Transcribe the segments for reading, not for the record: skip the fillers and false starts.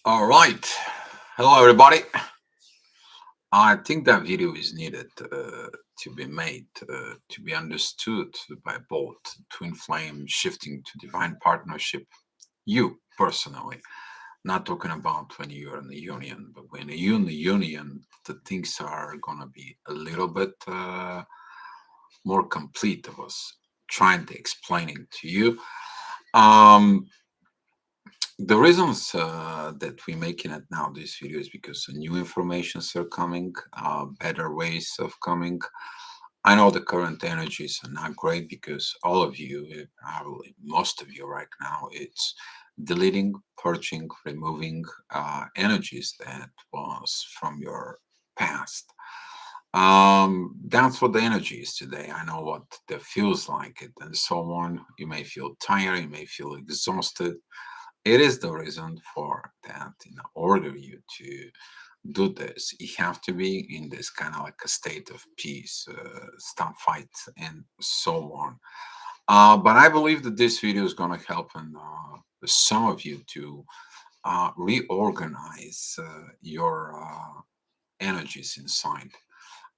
All right. Hello, everybody. I think that video is needed to be made, to be understood by both twin flame shifting to divine partnership. You personally, not talking about when you're in the union, but when you're in the union, the things are going to be a little bit more complete. I was trying to explaining to you. Um, The reasons that we're making it now, this video, is because new informations are coming, better ways of coming. I know the current energies are not great because all of you, probably most of you right now, it's deleting, purging, removing energies that was from your past. That's what the energy is today. I know what that feels like it and so on. You may feel tired, you may feel exhausted. It is the reason for that in order you to do this you have to be in this kind of like a state of peace, stop fights and so on. But I believe that this video is going to help and some of you to reorganize your energies inside,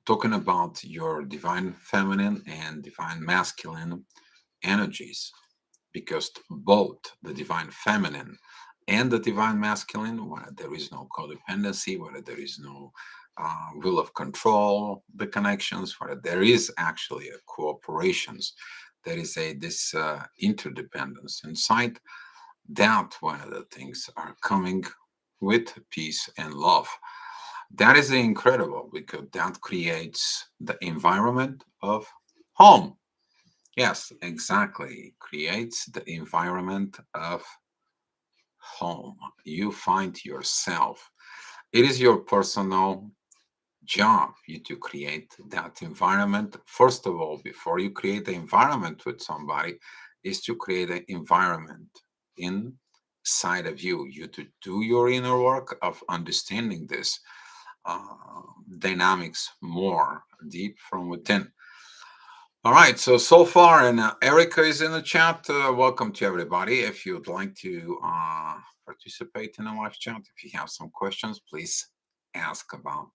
talking about your divine feminine and divine masculine energies, because both the divine feminine and the divine masculine, where there is no codependency, where there is no will of control, the connections, where there is actually a cooperations, there is a this interdependence inside. That one of the things are coming with peace and love. That is incredible because that creates the environment of home. Yes, exactly. Creates the environment of home. You find yourself. It is your personal job you to create that environment. First of all, before you create the environment with somebody, is to create an environment inside of you. You to do your inner work of understanding this dynamics more deep from within. All right, so far, and Erica is in the chat. Welcome to everybody. If you'd like to participate in the live chat, if you have some questions, please ask about.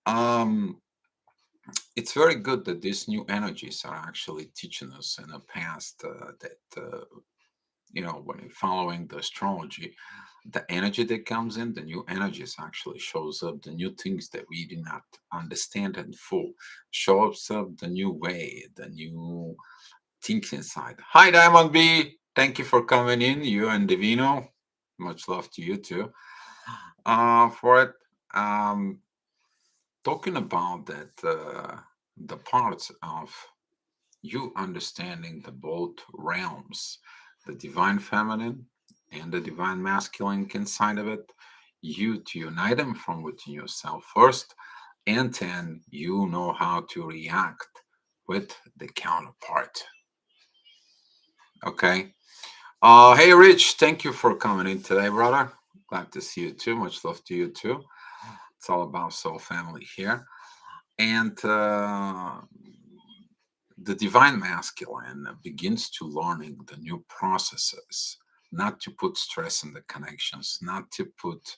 Um, it's very good that these new energies are actually teaching us in the past that when you're following the astrology, the energy that comes in, the new energies actually shows up, the new things that we did not understand in full shows up, the new way, the new things inside. Hi, Diamond B. Thank you for coming in, you and Divino. Much love to you too. For it, um, talking about that, the parts of you understanding the both realms, the divine feminine and the divine masculine inside of it, you to unite them from within yourself first, and then you know how to react with the counterpart. Okay. Hey, Rich, thank you for coming in today, brother. Glad to see you too. Much love to you too. It's all about soul family here. And the divine masculine begins to learning the new processes, not to put stress in the connections, not to put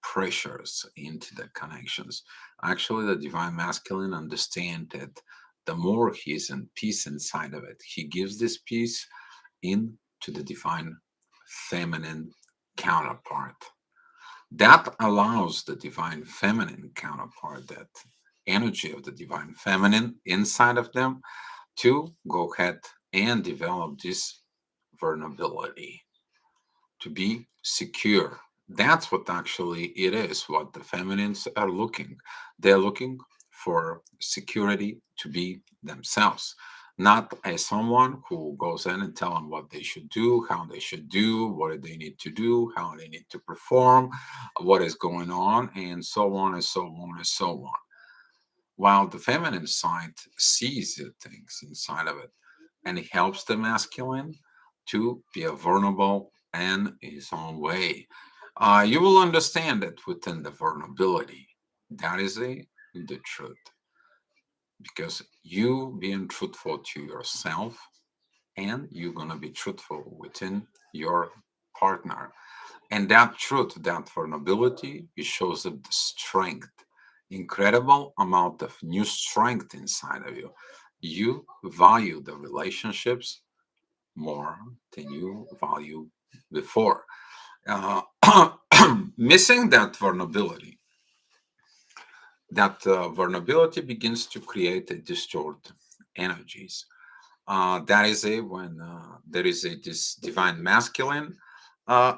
pressures into the connections. Actually, the divine masculine understand that the more he's in peace inside of it, he gives this peace into the divine feminine counterpart. That allows the divine feminine counterpart, that energy of the divine feminine inside of them, to go ahead and develop this vulnerability, to be secure. That's what actually it is, what the feminines are looking. They're looking for security to be themselves, not as someone who goes in and tell them what they should do, how they should do, what they need to do, how they need to perform, what is going on, and so on and so on and so on. While the feminine side sees the things inside of it, and it helps the masculine to be a vulnerable in his own way. You will understand that within the vulnerability, that is the truth, because you being truthful to yourself, and you're gonna be truthful within your partner. And that truth, that vulnerability, it shows up the strength, incredible amount of new strength inside of you. You value the relationships more than you value before. Uh, Missing that vulnerability begins to create a distort energies. That is a when there is a this divine masculine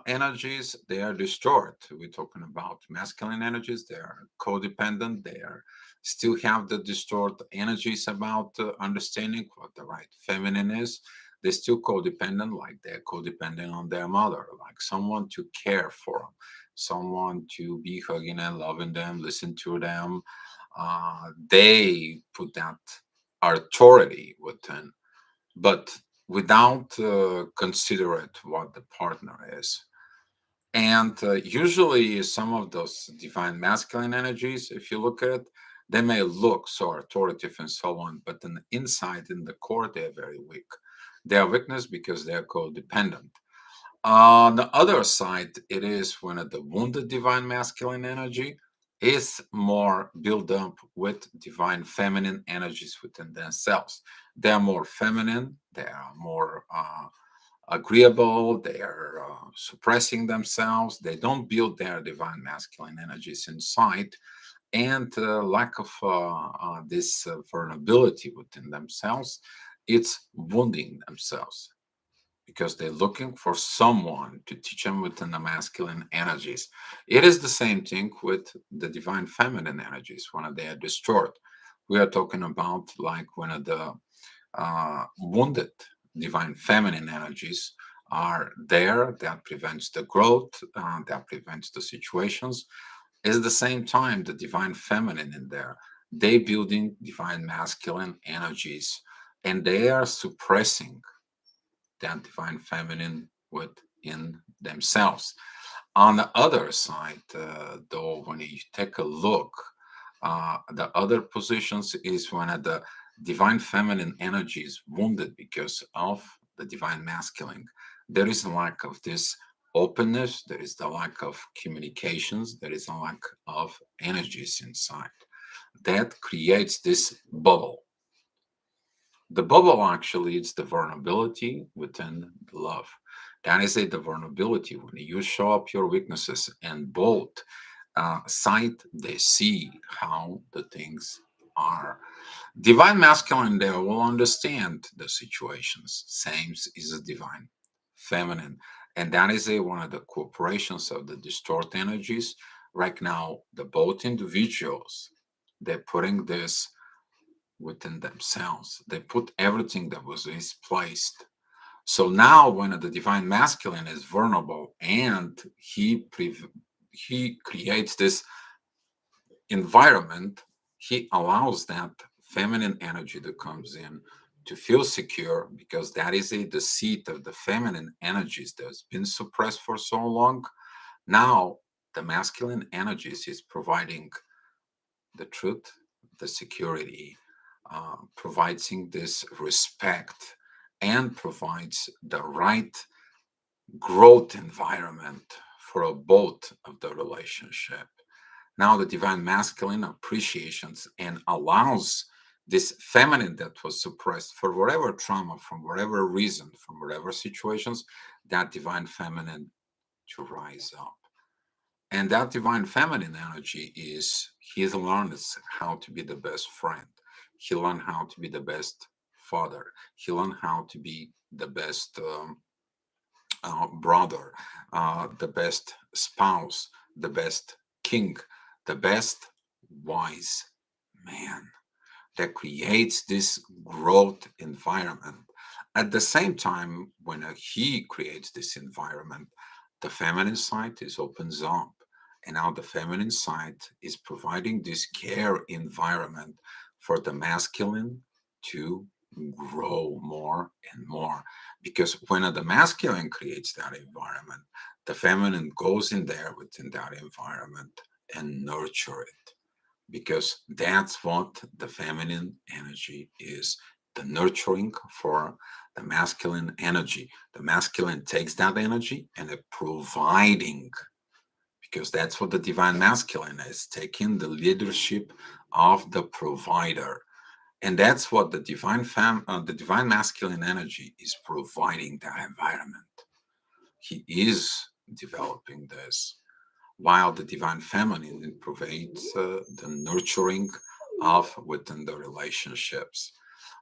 energies, they are distort. We're talking about masculine energies, they are codependent, they are still have the distort energies about understanding what the right feminine is. They're still codependent, like they're codependent on their mother, like someone to care for them, someone to be hugging and loving them, listen to them. They put that authority within, but without considerate what the partner is. And usually, some of those divine masculine energies, if you look at it, they may look so authoritative and so on, but in the inside, in the core, they're very weak. They are weakness because they're codependent. On the other side, it is when the wounded divine masculine energy is more built up with divine feminine energies within themselves. They are more feminine, they are more agreeable, they are suppressing themselves, they don't build their divine masculine energies inside, and lack of this vulnerability within themselves, it's wounding themselves because they're looking for someone to teach them within the masculine energies. It is the same thing with the divine feminine energies when they are destroyed. We are talking about like when the wounded divine feminine energies are there, that prevents the growth, that prevents the situations. Is the same time the divine feminine in there, they building divine masculine energies, and they are suppressing that divine feminine within themselves. On the other side, though, when you take a look, the other positions is when the divine feminine energy is wounded because of the divine masculine. There is a lack of this openness, there is the lack of communications, there is a lack of energies inside. That creates this bubble. The bubble actually is the vulnerability within the love. That is it, the vulnerability. When you show up your weaknesses and both side, they see how the things are. Divine masculine, they will understand the situations. Same is a divine feminine. And that is one of the cooperations of the distort energies. Right now, the both individuals, they're putting this within themselves. They put everything that was misplaced. So now, when the divine masculine is vulnerable and he creates this environment, he allows that feminine energy that comes in to feel secure because that is the seat of the feminine energies that's been suppressed for so long. Now, the masculine energies is providing the truth, the security, providing this respect, and provides the right growth environment for both of the relationship. Now, the divine masculine appreciations and allows this feminine that was suppressed for whatever trauma, from whatever reason, from whatever situations, that divine feminine to rise up. And that divine feminine energy is he learns how to be the best friend. He learned how to be the best father. He learned how to be the best brother, the best spouse, the best king, the best wise man that creates this growth environment. At the same time, when he creates this environment, the feminine side is opens up. And now the feminine side is providing this care environment for the masculine to grow more and more. Because when the masculine creates that environment, the feminine goes in there within that environment and nurture it because that's what the feminine energy is the nurturing for the masculine energy. The masculine takes that energy and it providing, because that's what the divine masculine is, taking the leadership of the provider. And that's what the divine masculine energy is providing that environment. He is developing this, while the divine feminine provides the nurturing of within the relationships.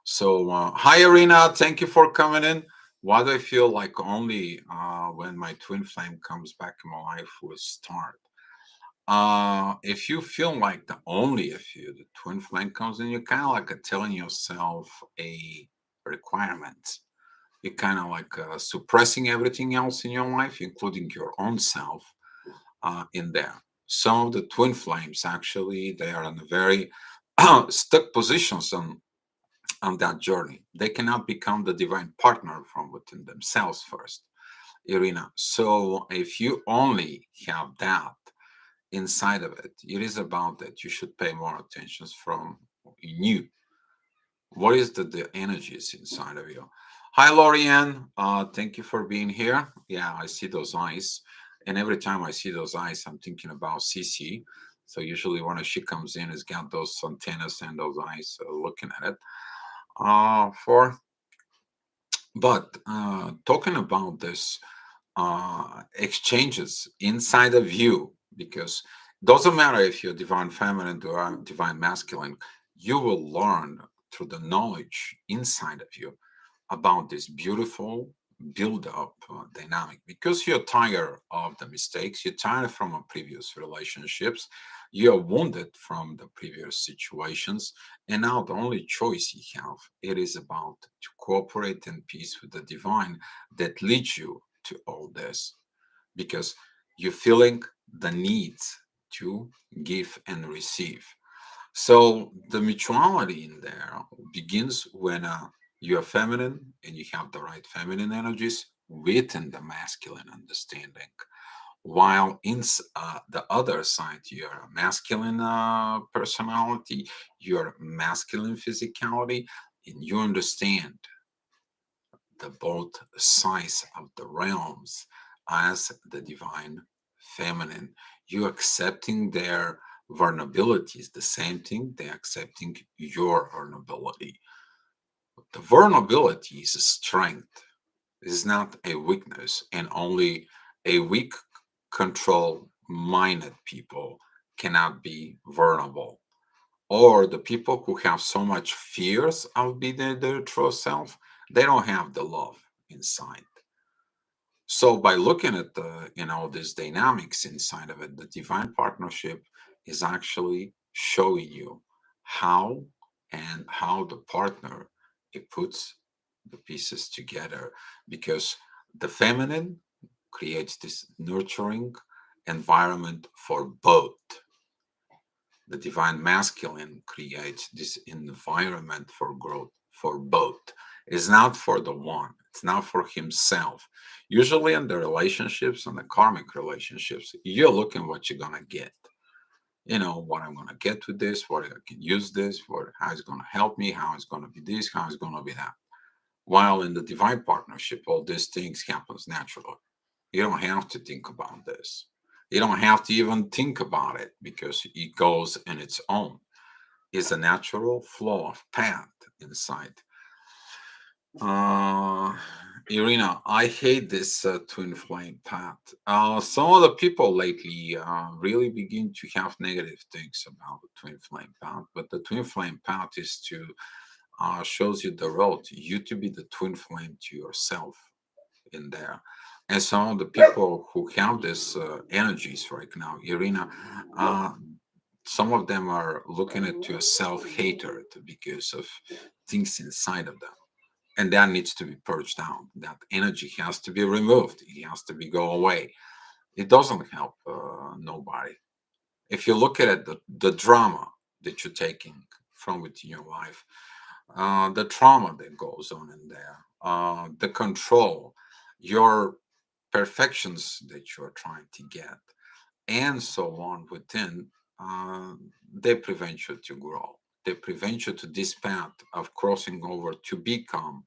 So, hi, Irina. Thank you for coming in. Why do I feel like only when my twin flame comes back in my life will start? If you feel like if you the twin flame comes in, you're kind of like telling yourself a requirement. You're kind of like suppressing everything else in your life, including your own self, in there. Some of the twin flames actually they are in a very stuck positions on that journey. They cannot become the divine partner from within themselves first, Irina. So if you only have that inside of it, it is about that you should pay more attention from in you. What is the energies inside of you? Hi, Lorianne. Thank you for being here. Yeah, I see those eyes. And every time I see those eyes, I'm thinking about Cece. So usually when she comes in, it's got those antennas and those eyes looking at it. For But talking about this exchanges inside of you, because doesn't matter if you're divine feminine or divine masculine, you will learn through the knowledge inside of you about this beautiful build up dynamic, because you're tired of the mistakes, you're tired from previous relationships, you're wounded from the previous situations, and now the only choice you have it is about to cooperate in peace with the divine that leads you to all this, because you're feeling the need to give and receive. So the mutuality in there begins when you're feminine and you have the right feminine energies within the masculine understanding. While the other side, you're a masculine personality, you're masculine physicality, and you understand the both sides of the realms as the divine feminine. You accepting their vulnerabilities, the same thing, they accepting your vulnerability. The vulnerability is a strength, it is not a weakness, and only a weak, control minded people cannot be vulnerable. Or the people who have so much fears of being their true self, they don't have the love inside. So by looking at the these dynamics inside of it, the divine partnership is actually showing you how how the partner it puts the pieces together, because the feminine creates this nurturing environment for both. The divine masculine creates this environment for growth for both. It's not for the one, it's not for himself. Usually in the relationships and the karmic relationships, you're looking what you're gonna get. You know what I'm gonna get with this, what I can use this, what how it's gonna help me, how it's gonna be this, how it's gonna be that. While in the divine partnership, all these things happens naturally. You don't have to think about this. You don't have to even think about it because it goes in its own. It's a natural flow of path inside. Uh, Irina, I hate this twin flame path. Some of the people lately really begin to have negative things about the twin flame path, but the twin flame path is to shows you the road, you to be the twin flame to yourself in there. And some of the people who have this energies right now, Irina, uh, some of them are looking at your self-hatred because of things inside of them. And that needs to be purged down. That energy has to be removed. It has to be go away. It doesn't help nobody. If you look at it, the drama that you're taking from within your life, the trauma that goes on in there, the control, your perfections that you're trying to get, and so on within, they prevent you to grow. They prevent you to this path of crossing over to become,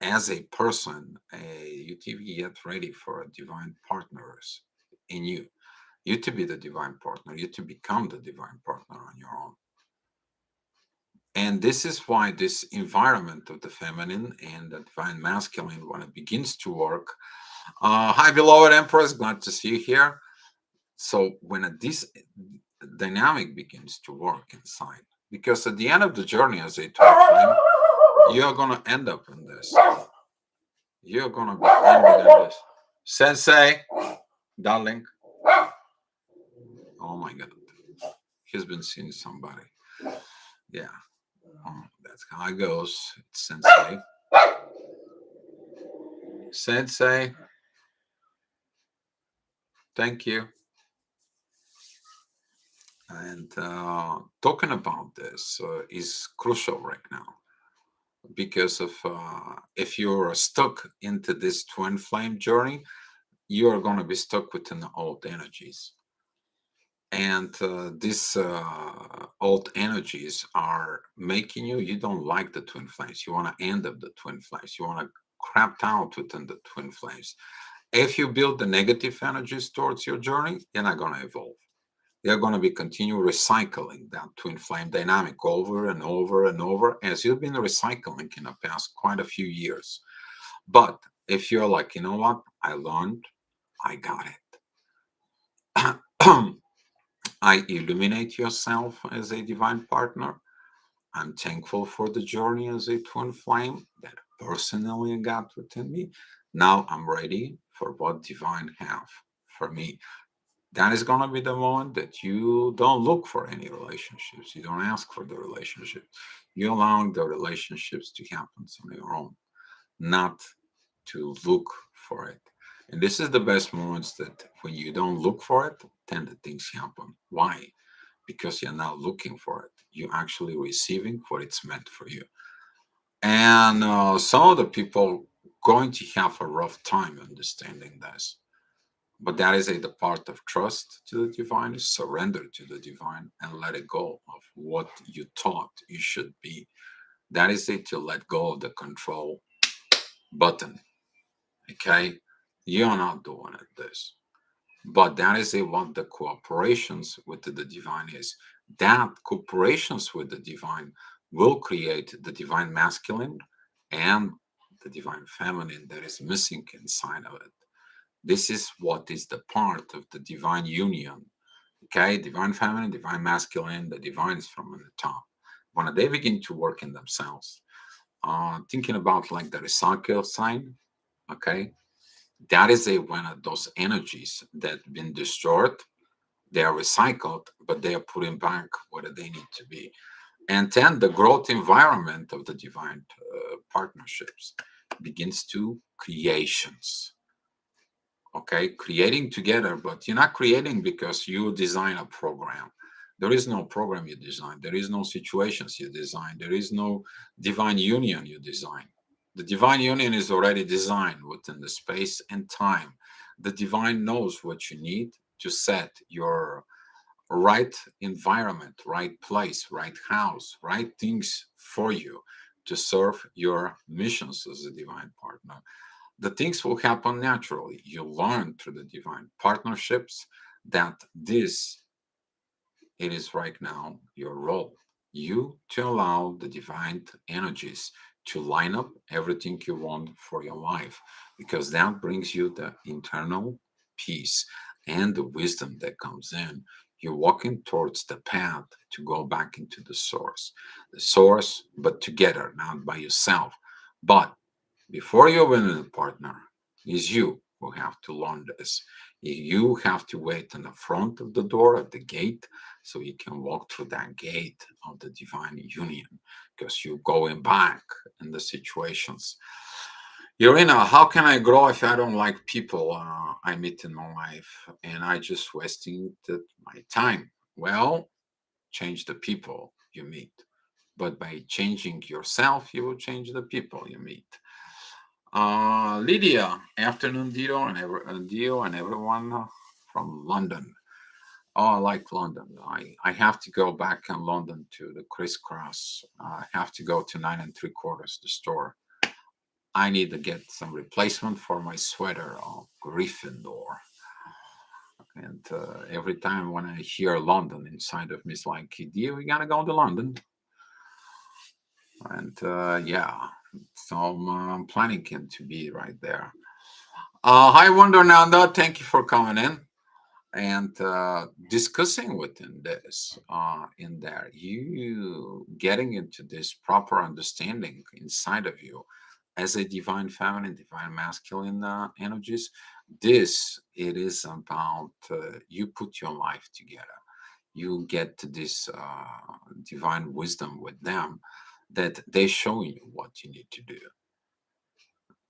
as a person, you to get ready for a divine partners in you. You to be the divine partner, you to become the divine partner on your own. And this is why this environment of the feminine and the divine masculine, when it begins to work. Hi, beloved Empress, glad to see you here. So when this dynamic begins to work inside, because at the end of the journey as a twin flame, you're gonna end up in this. You're gonna be ending in this. Sensei, darling. Oh my God, he's been seeing somebody. Yeah, that's how it goes. It's Sensei. Sensei, thank you. And talking about this is crucial right now because of if you're stuck into this twin flame journey, you are going to be stuck within the old energies. And these old energies are making you don't like the twin flames. You want to end up the twin flames. You want to crap out within the twin flames. If you build the negative energies towards your journey, you're not going to evolve. You're going to be continue recycling that twin flame dynamic over and over and over as you've been recycling in the past quite a few years. But if you're like, you know what, I learned, I got it. I illuminate yourself as a divine partner. I'm thankful for the journey as a twin flame that personally got within me. Now I'm ready for what divine have for me. That is going to be the moment that you don't look for any relationships. You don't ask for the relationship. You allow the relationships to happen on your own, not to look for it. And this is the best moments that when you don't look for it, then the things happen. Why? Because you're not looking for it. You're actually receiving what it's meant for you. And some of the people going to have a rough time understanding this. But that is the part of trust to the divine, surrender to the divine, and let it go of what you thought you should be. That is to let go of the control button. Okay, you're not doing it this, but that is what the cooperations with the divine is. That cooperations with the divine will create the divine masculine and the divine feminine that is missing inside of it. This is what is the part of the divine union. Okay, divine feminine, divine masculine, the divine is from the top. When they begin to work in themselves, thinking about like the recycle sign, okay, that is when those energies that been destroyed, they are recycled, but they are putting back where they need to be. And then the growth environment of the divine partnerships begins to creations. Okay, creating together, but you're not creating because you design a program. There is no program you design. There is no situations you design. There is no divine union you design. The divine union is already designed within the space and time. The divine knows what you need to set your right environment, right place, right house, right things for you to serve your missions as a divine partner. The things will happen naturally. You learn through the divine partnerships that this it is right now your role. You to allow the divine energies to line up everything you want for your life, because that brings you the internal peace and the wisdom that comes in. You're walking towards the path to go back into the source, but together, not by yourself. But before you win a partner, is you who have to learn this. You have to wait in the front of the door at the gate so you can walk through that gate of the divine union because you're going back in the situations. Irina, how can I grow if I don't like people I meet in my life and I just wasting my time? Well, change the people you meet. But by changing yourself, you will change the people you meet. Lydia, afternoon, Dio and everyone from London. Oh, I like London. I have to go back in London to the crisscross. I have to go to 9 3/4, the store. I need to get some replacement for my sweater of Gryffindor. And every time when I hear London inside of me, it's like, dear, we gotta go to London. And yeah, so I'm planning to be right there. Hi, Wonder Nanda. Thank you for coming in and discussing within this in there, you getting into this proper understanding inside of you as a divine feminine, divine masculine energies. This it is about you put your life together, you get to this divine wisdom with them, that they show you what you need to do.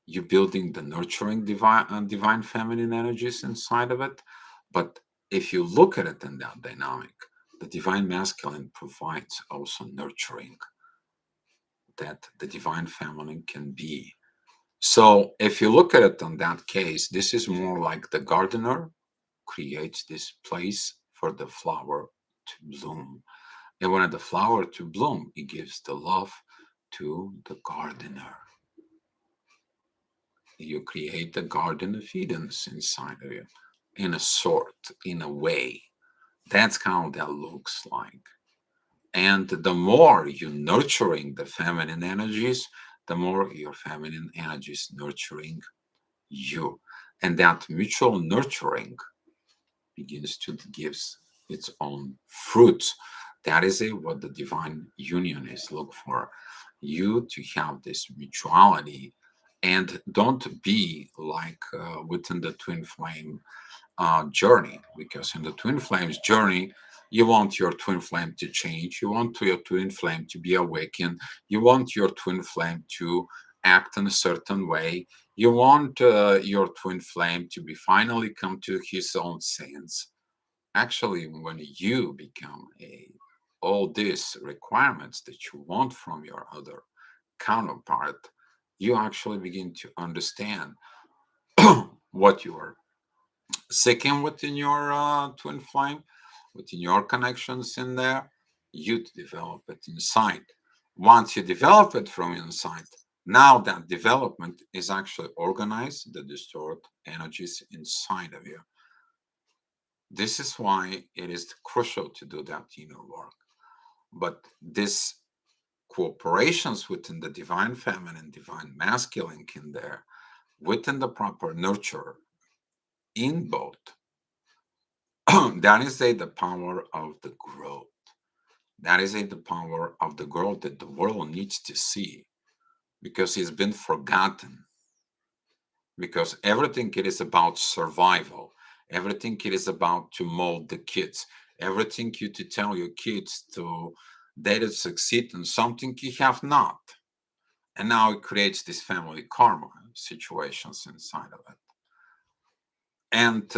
You're building the nurturing divine feminine energies inside of it. But if you look at it in that dynamic, the divine masculine provides also nurturing that the divine feminine can be. So if you look at it in that case, this is more like the gardener creates this place for the flower to bloom. And when the flower to bloom, it gives the love to the gardener. You create the garden of Eden's inside of you, in a sort, in a way. That's how that looks like. And the more you're nurturing the feminine energies, the more your feminine energies nurturing you. And that mutual nurturing begins to gives its own fruits. That is what the divine union is look for. You to have this mutuality, and don't be like within the twin flame journey, because in the twin flames journey, you want your twin flame to change, you want your twin flame to be awakened, you want your twin flame to act in a certain way, you want your twin flame to be finally come to his own sense. Actually, when you become a all these requirements that you want from your other counterpart, you actually begin to understand what you are seeking within your twin flame, within your connections in there. You to develop it inside. Once you develop it from inside, now that development is actually organized the distort energies inside of you. This is why it is crucial to do that inner work. But this cooperations within the divine feminine, divine masculine in there, within the proper nurture in both, that is the power of the growth. That is the power of the growth that the world needs to see, because it's been forgotten. Because everything it is about survival, everything it is about to mold the kids, everything you to tell your kids to they to succeed in something you have not. And now it creates this family karma situations inside of it. And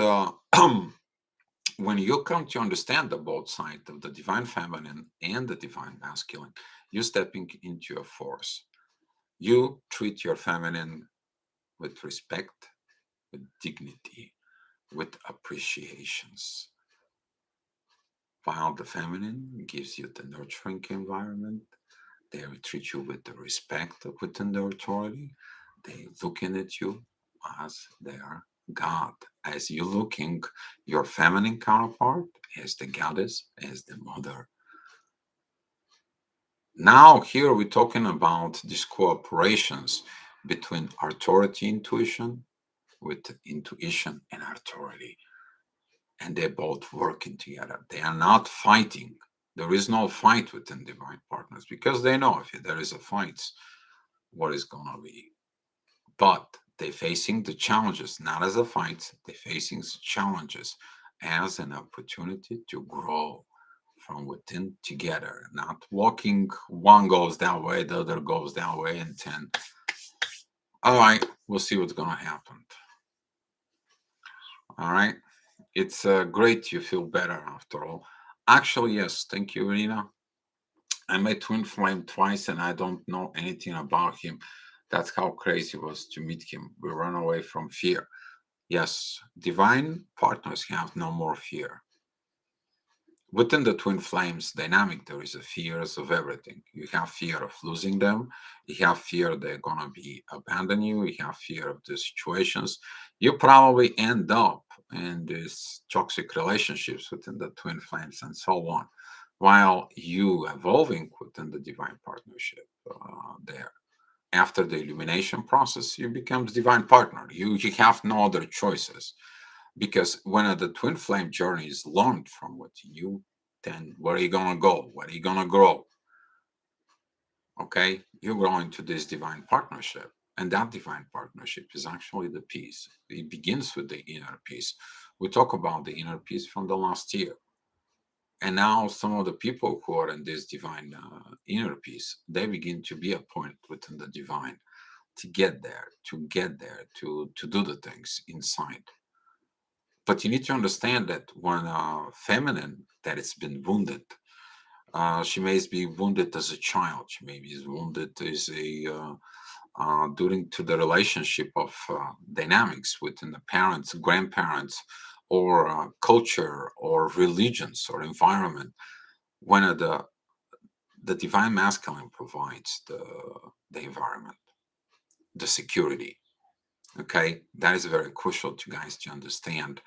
when you come to understand the both sides of the divine feminine and the divine masculine, you're stepping into a force. You treat your feminine with respect, with dignity, with appreciations, while the feminine gives you the nurturing environment. They treat you with the respect within their authority. They looking at you as their God, as you looking your feminine counterpart as the goddess, as the mother. Now here we're talking about these cooperations between authority intuition with intuition and authority. And they're both working together. They are not fighting. There is no fight within divine partners, because they know if there is a fight, what is going to be. But they're facing the challenges not as a fight, they're facing the challenges as an opportunity to grow from within together, not walking one goes that way, the other goes that way, and 10. All right, we'll see what's going to happen. All right. It's great you feel better after all. Actually, yes. Thank you, Irina. I met Twin Flame twice and I don't know anything about him. That's how crazy it was to meet him. We run away from fear. Yes, divine partners have no more fear. Within the twin flames dynamic, there is a fears of everything. You have fear of losing them. You have fear they're gonna be abandon you. You have fear of the situations. You probably end up in these toxic relationships within the twin flames and so on, while you evolving within the divine partnership there. After the illumination process, you becomes divine partner. You have no other choices because when the twin flame journey is learned from what you, then where are you gonna go? Where are you gonna grow? Okay, you grow into this divine partnership, and that divine partnership is actually the peace. It begins with the inner peace. We talk about the inner peace from the last year, and now some of the people who are in this divine inner peace, they begin to be a point within the divine to get there, to do the things inside. But you need to understand that when feminine that it's been wounded, she may be wounded as a child. She may be wounded as a during to the relationship of dynamics within the parents, grandparents, or culture, or religions, or environment. When the divine masculine provides the environment, the security. Okay, that is very crucial to guys to understand.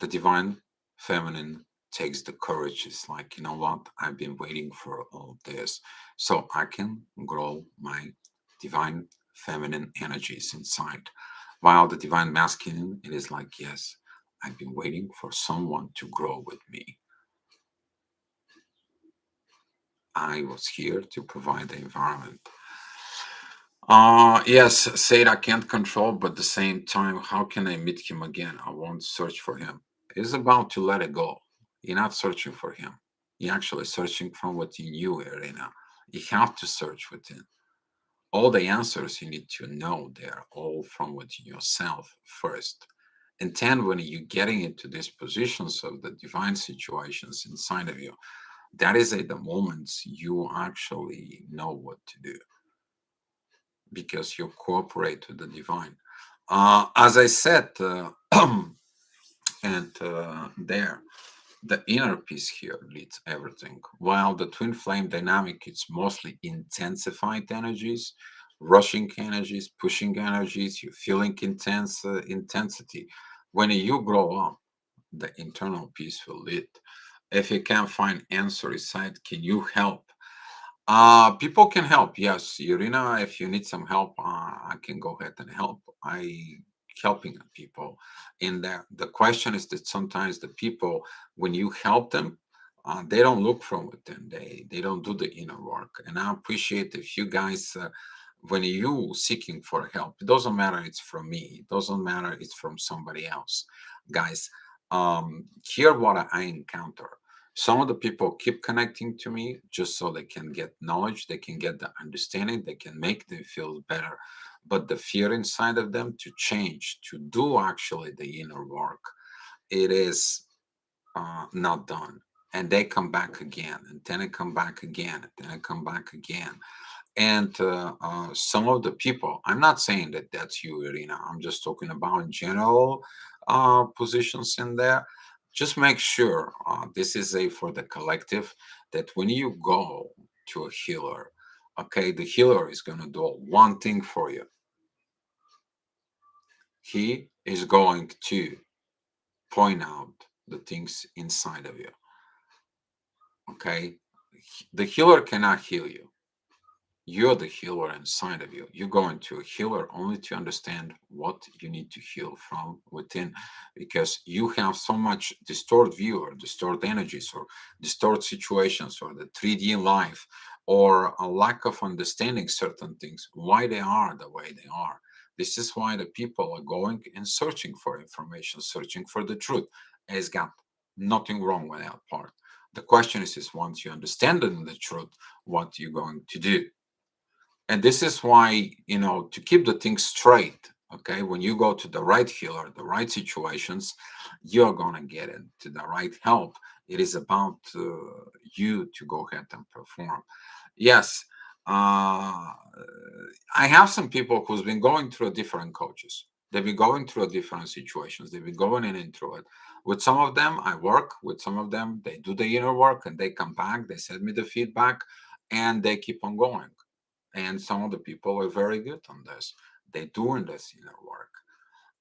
The divine feminine takes the courage. It's like, you know what? I've been waiting for all this so I can grow my divine feminine energies inside. While the divine masculine, it is like, yes, I've been waiting for someone to grow with me. I was here to provide the environment. Yes, Said I can't control, but at the same time, how can I meet him again? I won't search for him. It's about to let it go. You're not searching for him. You're actually searching from within you, Irina. You have to search within. All the answers you need to know, they're all from within yourself first. And then when you're getting into these positions of the divine situations inside of you, that is at the moments you actually know what to do because you cooperate with the divine. As I said, and there, the inner peace here leads everything. While the twin flame dynamic, it's mostly intensified energies, rushing energies, pushing energies. You're feeling intense intensity. When you grow up, the internal peace will lead. If you can't find answer inside, can you help? People can help. Yes, Irina, if you need some help, I can go ahead and help. I helping people in there. The question is that sometimes the people, when you help them, they don't look from within. They don't do the inner work. And I appreciate if you guys, when you seeking for help, it doesn't matter it's from me. It doesn't matter it's from somebody else. Guys, hear what I encounter. Some of the people keep connecting to me just so they can get knowledge, they can get the understanding, they can make them feel better. But the fear inside of them to change, to do actually the inner work, it is not done. And they come back again, and then they come back again, and then they come back again. And some of the people, I'm not saying that that's you, Irina. I'm just talking about general positions in there. Just make sure this is a for the collective that when you go to a healer, okay, the healer is going to do one thing for you. He is going to point out the things inside of you. Okay, the healer cannot heal you. You're the healer inside of you. You go into a healer only to understand what you need to heal from within, because you have so much distort view or distort energies or distort situations or the 3D life or a lack of understanding certain things, why they are the way they are. This is why the people are going and searching for information, searching for the truth. And it's got nothing wrong with that part. The question is once you understand the truth, what you're going to do. And this is why, to keep the things straight, okay, when you go to the right healer, the right situations, you're going to get into the right help. It is about you to go ahead and perform. Yes, I have some people who's been going through different coaches. They've been going through different situations. They've been going in and through it. With some of them, I work. With some of them, they do the inner work and they come back. They send me the feedback, and they keep on going. And some of the people are very good on this. They're doing this inner work.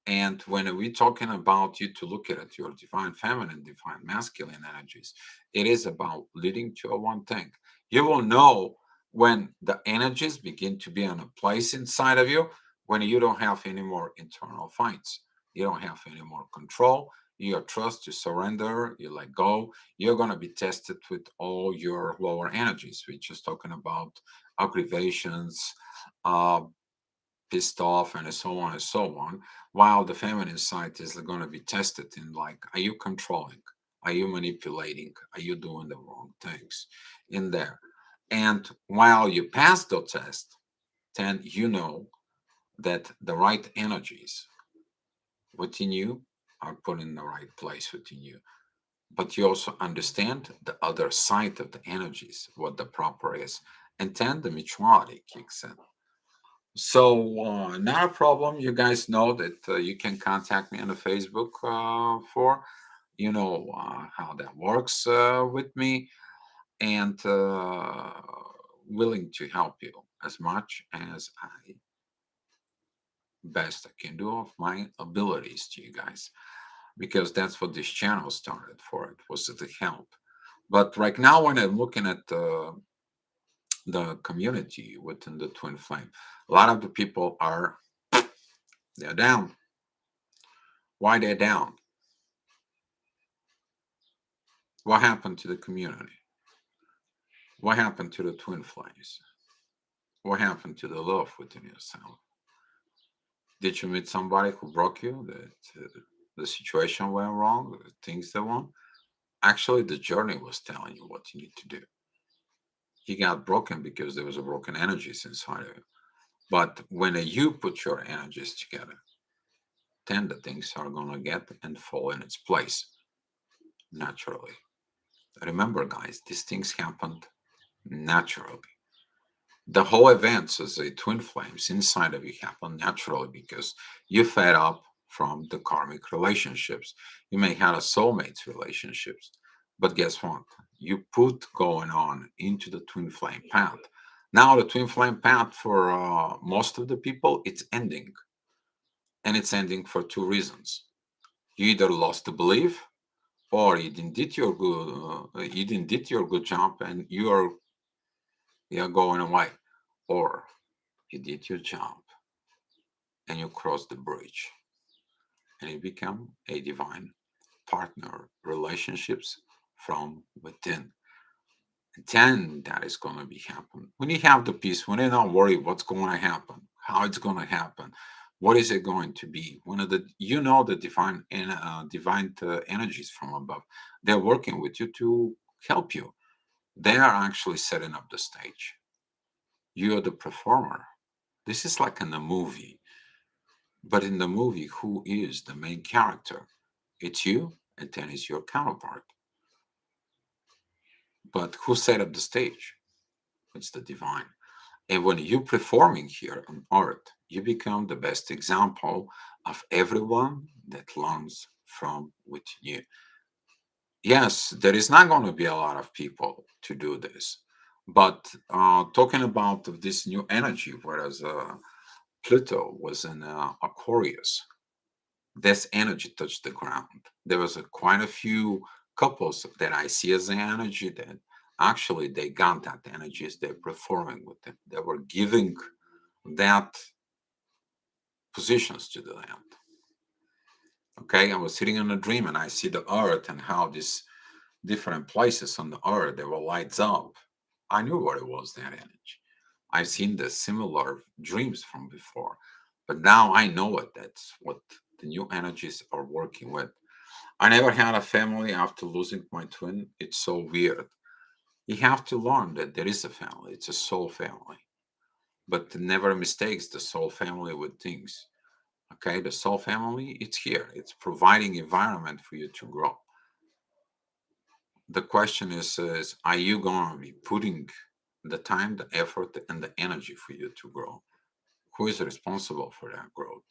And when we're talking about you to look at your divine feminine, divine masculine energies, it is about leading to a one thing. You will know when the energies begin to be in a place inside of you, when you don't have any more internal fights. You don't have any more control. You trust, you surrender, you let go. You're going to be tested with all your lower energies. We're just talking about aggravations, uh, pissed off, and so on and so on, while the feminine side is going to be tested in, like, are you controlling, are you manipulating, are you doing the wrong things in there. And while you pass the test, then you know that the right energies within you are put in the right place within you, but you also understand the other side of the energies, what the proper is, and then the mutuality kicks in. So, not a problem. You guys know that you can contact me on the Facebook for, how that works with me, and willing to help you as much as I best I can do of my abilities to you guys, because that's what this channel started for. It was to help. But right now, when I'm looking at the community within the twin flame, a lot of the people are, they're down. Why they're down? What happened to the community? What happened to the twin flames? What happened to the love within yourself? Did you meet somebody who broke you? That the situation went wrong, the things that went? Actually, the journey was telling you what you need to do. You got broken because there was a broken energies inside of you. But when you put your energies together, then the things are gonna get and fall in its place naturally. Remember, guys, these things happened naturally. The whole events as a twin flames inside of you happen naturally because you fed up from the karmic relationships. You may have a soulmates relationships, but guess what? You put going on into the twin flame path. Now the twin flame path for most of the people, it's ending, and it's ending for two reasons. You either lost the belief, or you didn't did your good job, and you're going away, or you did your job and you cross the bridge and you become a divine partner relationships from within. And then that is going to be happen when you have the peace, when you're not worried what's going to happen, how it's going to happen, what is it going to be. One of the, the divine and divine energies from above, they're working with you to help you. They are actually setting up the stage. You are the performer. This is like in a movie. But in the movie, who is the main character? It's you, and then it's your counterpart. But who set up the stage? It's the divine. And when you're performing here on earth, you become the best example of everyone that learns from within you. Yes, there is not going to be a lot of people to do this. But talking about this new energy, whereas Pluto was in Aquarius, this energy touched the ground. There was quite a few couples that I see as the energy that actually they got that energy as they're performing with it. They were giving that positions to the land. Okay, I was sitting in a dream and I see the earth and how these different places on the earth they were lights up. I knew what it was, that energy. I've seen the similar dreams from before, but now I know it. That's what the new energies are working with. I never had a family after losing my twin. It's so weird. You have to learn that there is a family. It's a soul family, but never mistakes the soul family with things. Okay, the soul family, it's here. It's providing environment for you to grow. The question is are you going to be putting the time, the effort, and the energy for you to grow? Who is responsible for that growth?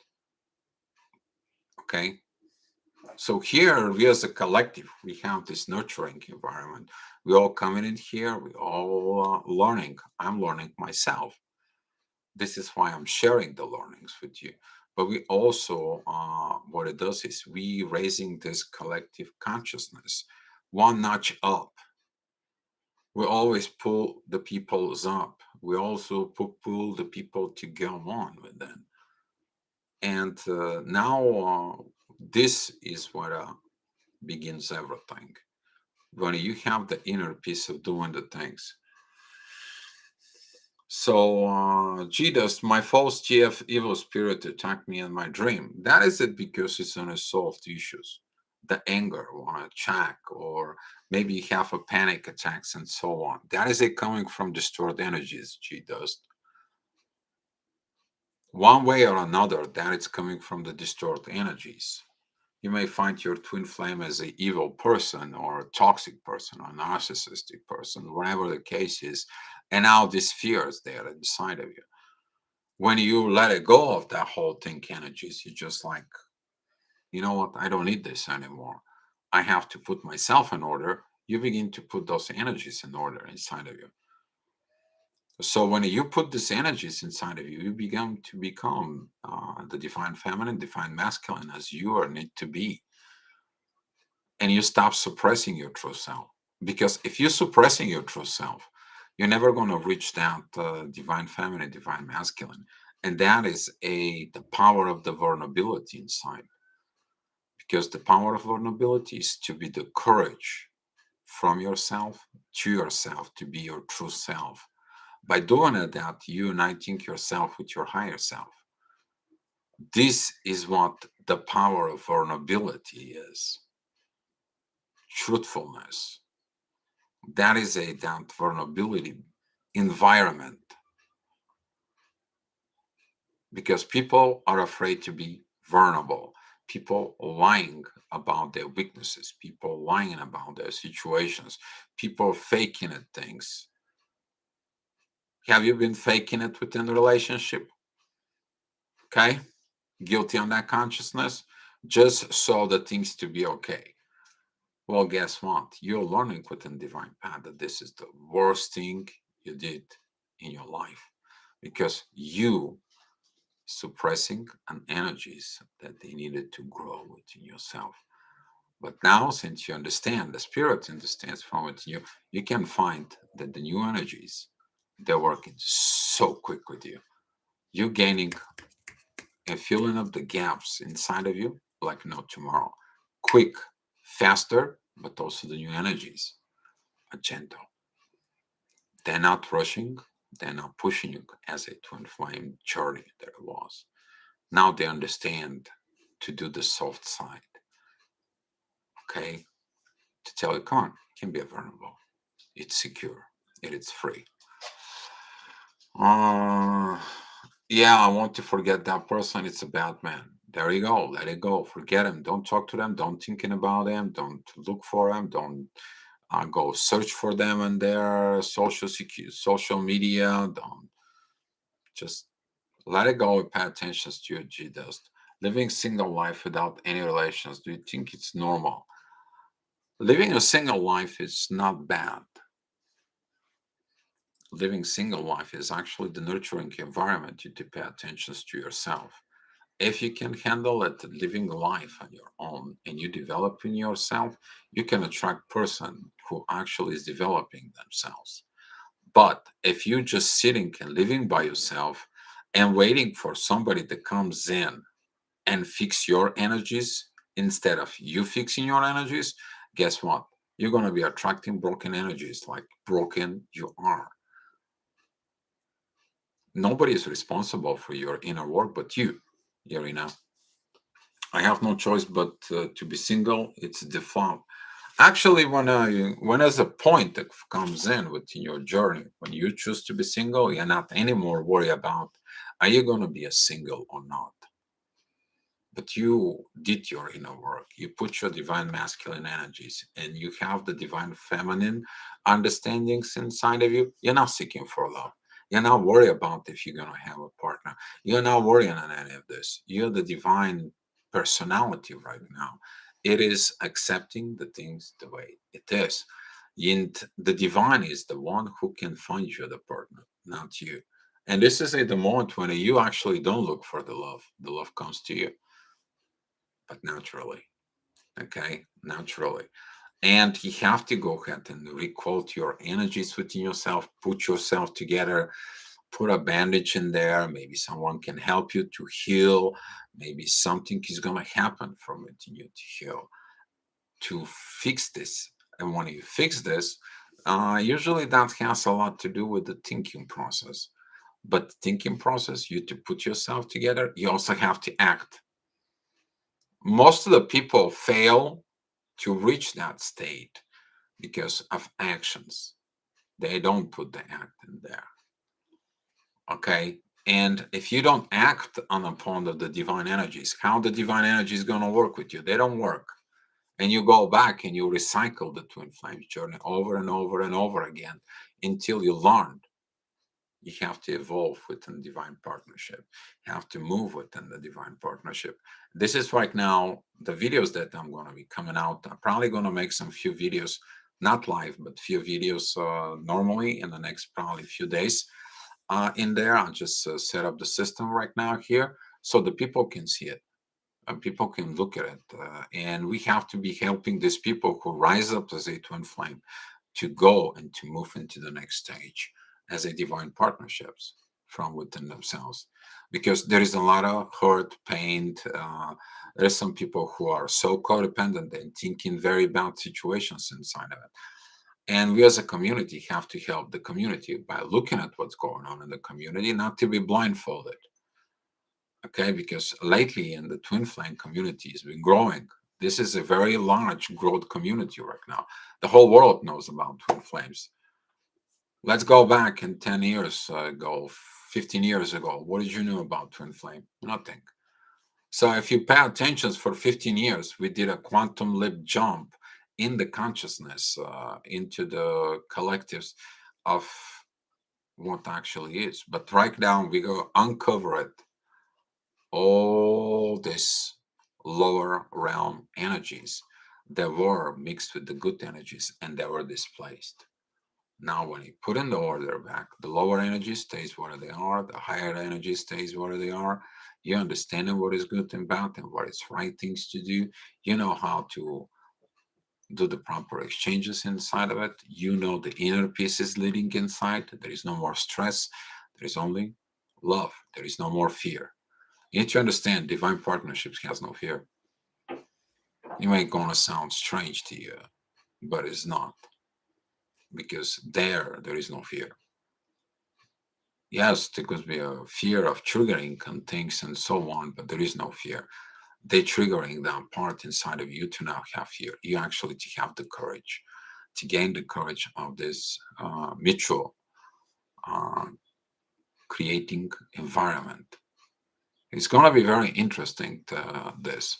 Okay. So here, we as a collective, we have this nurturing environment. We all coming in here. We all learning. I'm learning myself. This is why I'm sharing the learnings with you. But we also, what it does is we raising this collective consciousness one notch up. We always pull the peoples up. We also pull the people to go on with them. And now this is what begins everything. When you have the inner peace of doing the things. So, Judas, my false GF evil spirit attacked me in my dream. That is it because it's unresolved issues. The anger, want to check, or maybe you have a panic attacks and so on. That is it coming from distorted energies, Judas. One way or another, that is coming from the distorted energies. You may find your twin flame as an evil person or a toxic person or a narcissistic person, whatever the case is. And now this fear is there inside of you. When you let it go of that whole thing energies, you just like, you know what, I don't need this anymore. I have to put myself in order. You begin to put those energies in order inside of you. So when you put these energies inside of you, you begin to become the divine feminine, divine masculine as you are need to be. And you stop suppressing your true self. Because if you're suppressing your true self, you're never going to reach that divine feminine, divine masculine. And that is the power of the vulnerability inside. Because the power of vulnerability is to be the courage from yourself to yourself to be your true self. By doing that, you're uniting yourself with your higher self. This is what the power of vulnerability is. Truthfulness. That is that vulnerability environment, because people are afraid to be vulnerable. People lying about their weaknesses, people lying about their situations, people faking it things. Have you been faking it within the relationship? Okay, guilty on that consciousness, just so the things to be okay. Well, guess what? You're learning within divine path that this is the worst thing you did in your life, because you suppressing an energies that they needed to grow within yourself. But now, since you understand, the spirit understands from within you, you can find that the new energies, they're working so quick with you. You're gaining and filling up the gaps inside of you like no tomorrow. Quick, faster, but also the new energies are gentle. They're not rushing, they're not pushing you as a twin flame journey there was. Now they understand to do the soft side, okay? To tell you, come on, it can be vulnerable. It's secure, it is free. Uh, yeah, I want to forget that person. It's a bad man. There you go. Let it go. Forget him. Don't talk to them. Don't thinking about them. Don't look for them. Don't go search for them on their social media. Don't just let it go and pay attention to your G dust. Living single life without any relations. Do you think it's normal? Living a single life is not bad. Living single life is actually the nurturing environment you to pay attention to yourself. If you can handle it, living life on your own, and you developing yourself, you can attract person who actually is developing themselves. But if you're just sitting and living by yourself and waiting for somebody that comes in and fix your energies instead of you fixing your energies, guess what? You're going to be attracting broken energies like broken you are. Nobody is responsible for your inner work but you, Irina. I have no choice but to be single. It's default. Actually, when there's a point that comes in within your journey, when you choose to be single, you're not anymore worried about are you going to be a single or not. But you did your inner work. You put your divine masculine energies, and you have the divine feminine understandings inside of you. You're not seeking for love. You're not worried about if you're going to have a partner. You're not worrying on any of this. You're the divine. personality right now. It is accepting the things the way it is. And the divine is the one who can find you the partner, not you. And this is at the moment when you actually don't look for the love comes to you, but naturally. Okay, naturally. And you have to go ahead and recall your energies within yourself, put yourself together, put a bandage in there. Maybe someone can help you to heal. Maybe something is going to happen from within you to heal, to fix this. And when you fix this, usually that has a lot to do with the thinking process. But the thinking process, you to put yourself together, you also have to act. Most of the people fail to reach that state because of actions. They don't put the act in there. Okay. And if you don't act on upon the divine energies, how the divine energy is going to work with you? They don't work. And you go back and you recycle the twin flames journey over and over and over again until you learn. You have to evolve within divine partnership. You have to move within the divine partnership. This is right now the videos that I'm going to be coming out. I'm probably going to make some few videos, not live, but few videos normally in the next probably few days. In there, I'll just set up the system right now here so the people can see it. People can look at it, and we have to be helping these people who rise up as a twin flame to go and to move into the next stage as a divine partnerships from within themselves, because there is a lot of hurt, pain. There's some people who are so codependent and thinking very bad situations inside of it, and we as a community have to help the community by looking at what's going on in the community, not to be blindfolded. Okay, because lately in the twin flame community has been growing. This is a very large growth community right now. The whole world knows about twin flames. Let's go back in 10 years ago, 15 years ago. What did you know about twin flame? Nothing. So if you pay attention for 15 years, we did a quantum leap jump in the consciousness into the collectives of what actually is. But right now we go uncover it, all this lower realm energies that were mixed with the good energies and they were displaced. Now, when you put in the order back, the lower energy stays where they are, the higher energy stays where they are. You understanding what is good and bad and what is right things to do. You know how to do the proper exchanges inside of it. You know the inner peace is leading inside. There is no more stress. There is only love. There is no more fear. You need to understand divine partnerships has no fear. It may gonna sound strange to you, but it's not, because there is no fear. Yes, there could be a fear of triggering and things and so on, but there is no fear. They triggering that part inside of you to now have fear. You actually to have the courage, to gain the courage of this mutual uh, creating environment. It's gonna be very interesting to this.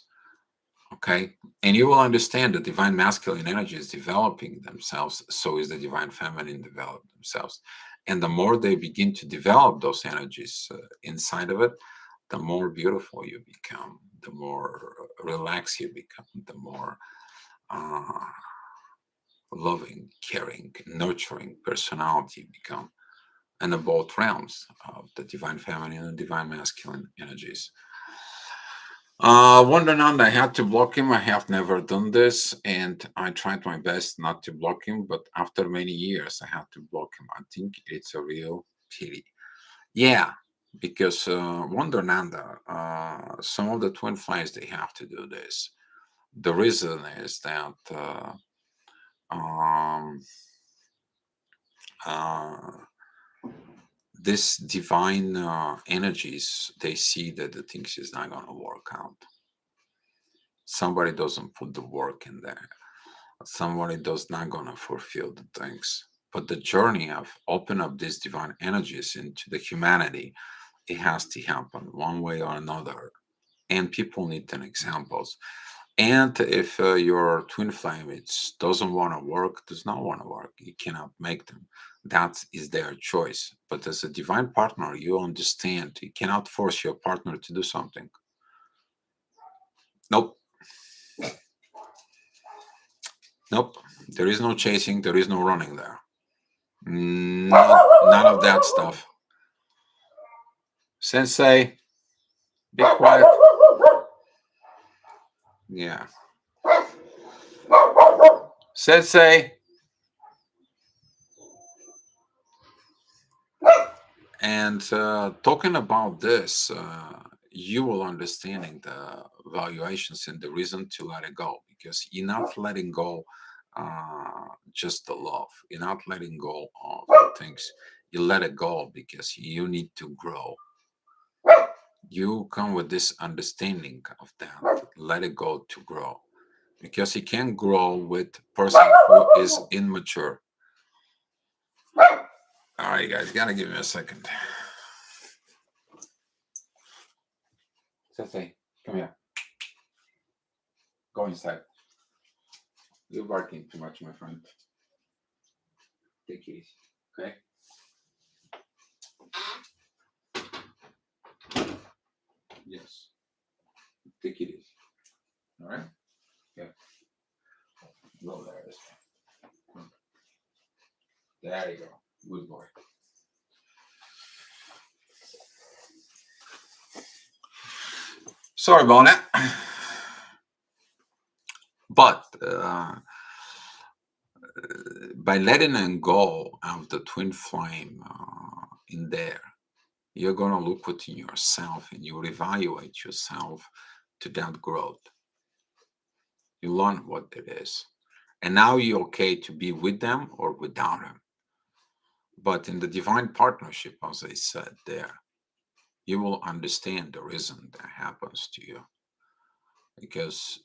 Okay. And you will understand the divine masculine energy is developing themselves, so is the divine feminine develop themselves. And the more they begin to develop those energies inside of it, the more beautiful you become, the more relaxed you become, the more uh, loving, caring, nurturing personality you become. And the both realms of the divine feminine and divine masculine energies. Wonderland, I had to block him. I have never done this, and I tried my best not to block him. But after many years, I had to block him. I think it's a real pity. Yeah, because Wondernanda, some of the twin flames they have to do this. The reason is that um, uh, this divine energies they see that the things is not going to work out. Somebody doesn't put the work in there. Somebody does not gonna fulfill the things. But the journey of open up these divine energies into the humanity, it has to happen one way or another. And people need an examples. And if your twin flame it doesn't want to work, does not want to work, you cannot make them. That is their choice. But as a divine partner, you understand you cannot force your partner to do something. Nope. Nope. There is no chasing. There is no running there. None of that stuff. Sensei, be quiet. Yeah. Sensei. And talking about this, you will understanding the valuations and the reason to let it go, because you're not letting go just the love. You're not letting go of the things. You let it go because you need to grow. You come with this understanding of that. Let it go to grow, because you can't grow with person who is immature. All right, guys, gotta give me a second. Sensei, come here. Go inside. You're barking too much, my friend. Take it easy, okay? Yes. Take it easy. All right? Yeah. Go there this way. There you go. Good boy. Sorry about that. But by letting them go of the twin flame in there, you're going to look within yourself and you evaluate yourself to that growth. You learn what it is. And now you're okay to be with them or without them. But in the divine partnership, as I said there, you will understand the reason that happens to you. Because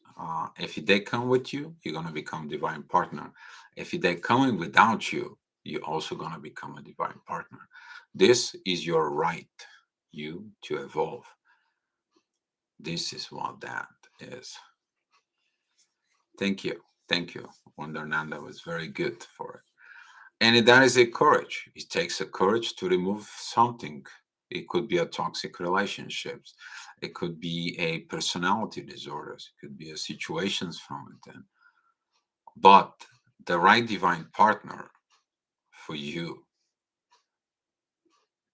if they come with you, you're going to become divine partner. If they're coming without you, you're also going to become a divine partner. This is your right, you, to evolve. This is what that is. Thank you. Thank you. Wondernanda was very good for it. And that is a courage. It takes a courage to remove something. It could be a toxic relationships. It could be a personality disorders. It could be a situations from it. But the right divine partner for you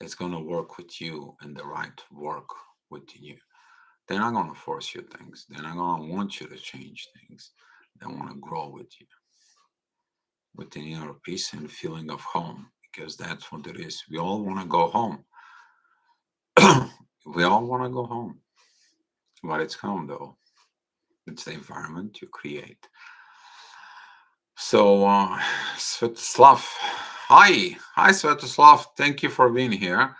is going to work with you and the right work with you. They're not going to force you things. They're not going to want you to change things. They want to grow with you, with an inner peace and feeling of home, because that's what it is. We all want to go home. We all want to go home. But it's home, though. It's the environment you create. So, Svetoslav, hi. Hi, Svetoslav. Thank you for being here.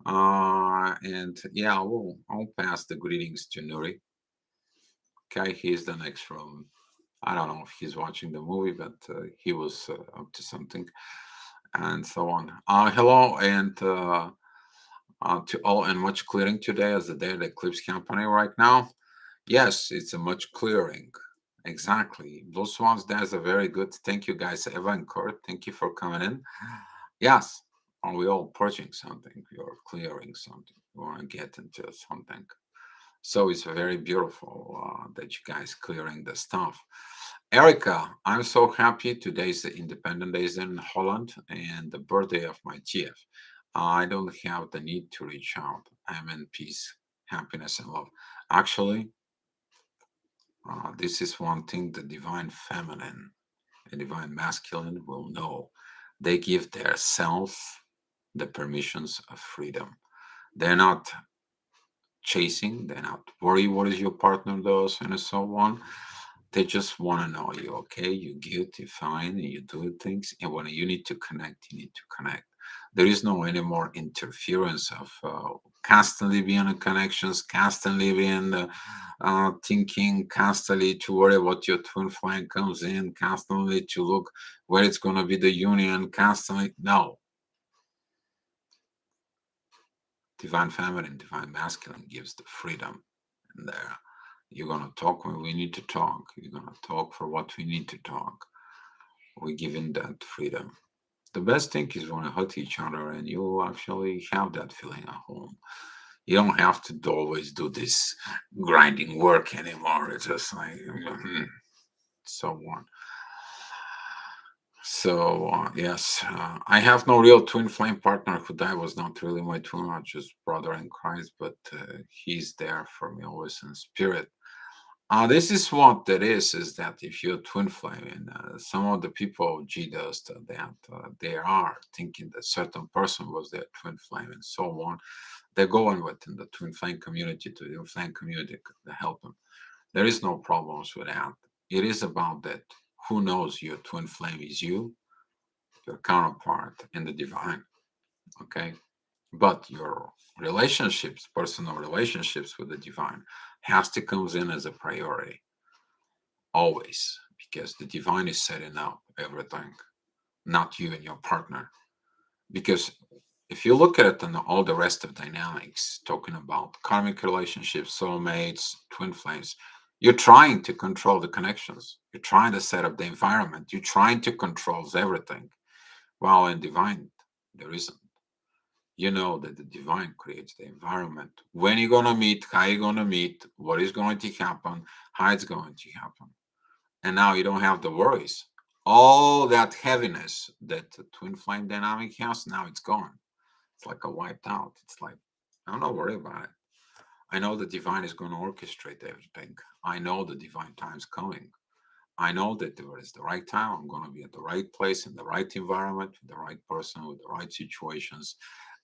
And yeah, I'll pass the greetings to Nuri. Okay, he's the next room. I don't know if he's watching the movie, but he was up to something, and so on. Hello, and to all, and much clearing today as the day of the eclipse company right now. Yes, it's a much clearing. Exactly. Those ones, that's a very good. Thank you, guys. Eva and Kurt, thank you for coming in. Yes, are we all purging something? You're clearing something. We want to get into something. So it's very beautiful that you guys clearing the stuff. Erica, I'm so happy. Today's the Independent Days in Holland and the birthday of my GF. I don't have the need to reach out. I'm in peace, happiness, and love. Actually, this is one thing the divine feminine and divine masculine will know. They give their self the permissions of freedom. They're not chasing, they're not worried what is your partner does and so on. They just want to know you, okay? You good, you fine, and you do things. And when you need to connect, you need to connect. There is no any more interference of constantly being in connections, constantly being thinking, constantly to worry what your twin flame comes in, constantly to look where it's going to be the union, constantly. No. Divine feminine, divine masculine gives the freedom in there. You're going to talk when we need to talk. You're going to talk for what we need to talk. We're given that freedom. The best thing is when you hurt each other and you actually have that feeling at home. You don't have to always do this grinding work anymore. It's just like so on. So yes, I have no real twin flame partner who died was not really my twin, not just brother in Christ, but he's there for me always in spirit. This is what it is that if you're twin flame, and some of the people G does that they are thinking that certain person was their twin flame and so on, they're going within the twin flame community to the twin flame community to help them. There is no problems with that. It is about that. Who knows your twin flame is you, your counterpart, and the divine. Okay, but your relationships, personal relationships with the divine, has to comes in as a priority always, because the divine is setting up everything, not you and your partner. Because if you look at it and all the rest of dynamics, talking about karmic relationships, soulmates, twin flames, you're trying to control the connections. You're trying to set up the environment. You're trying to control everything. While in divine, there isn't. You know that the divine creates the environment. When you're gonna meet, how you're gonna meet, what is going to happen, how it's going to happen. And now you don't have the worries. All that heaviness that the twin flame dynamic has, now it's gone. It's like a wiped out. It's like, I'm not worried about it. I know the divine is going to orchestrate everything. I know the divine time's coming. I know that there is the right time. I'm going to be at the right place in the right environment with the right person with the right situations.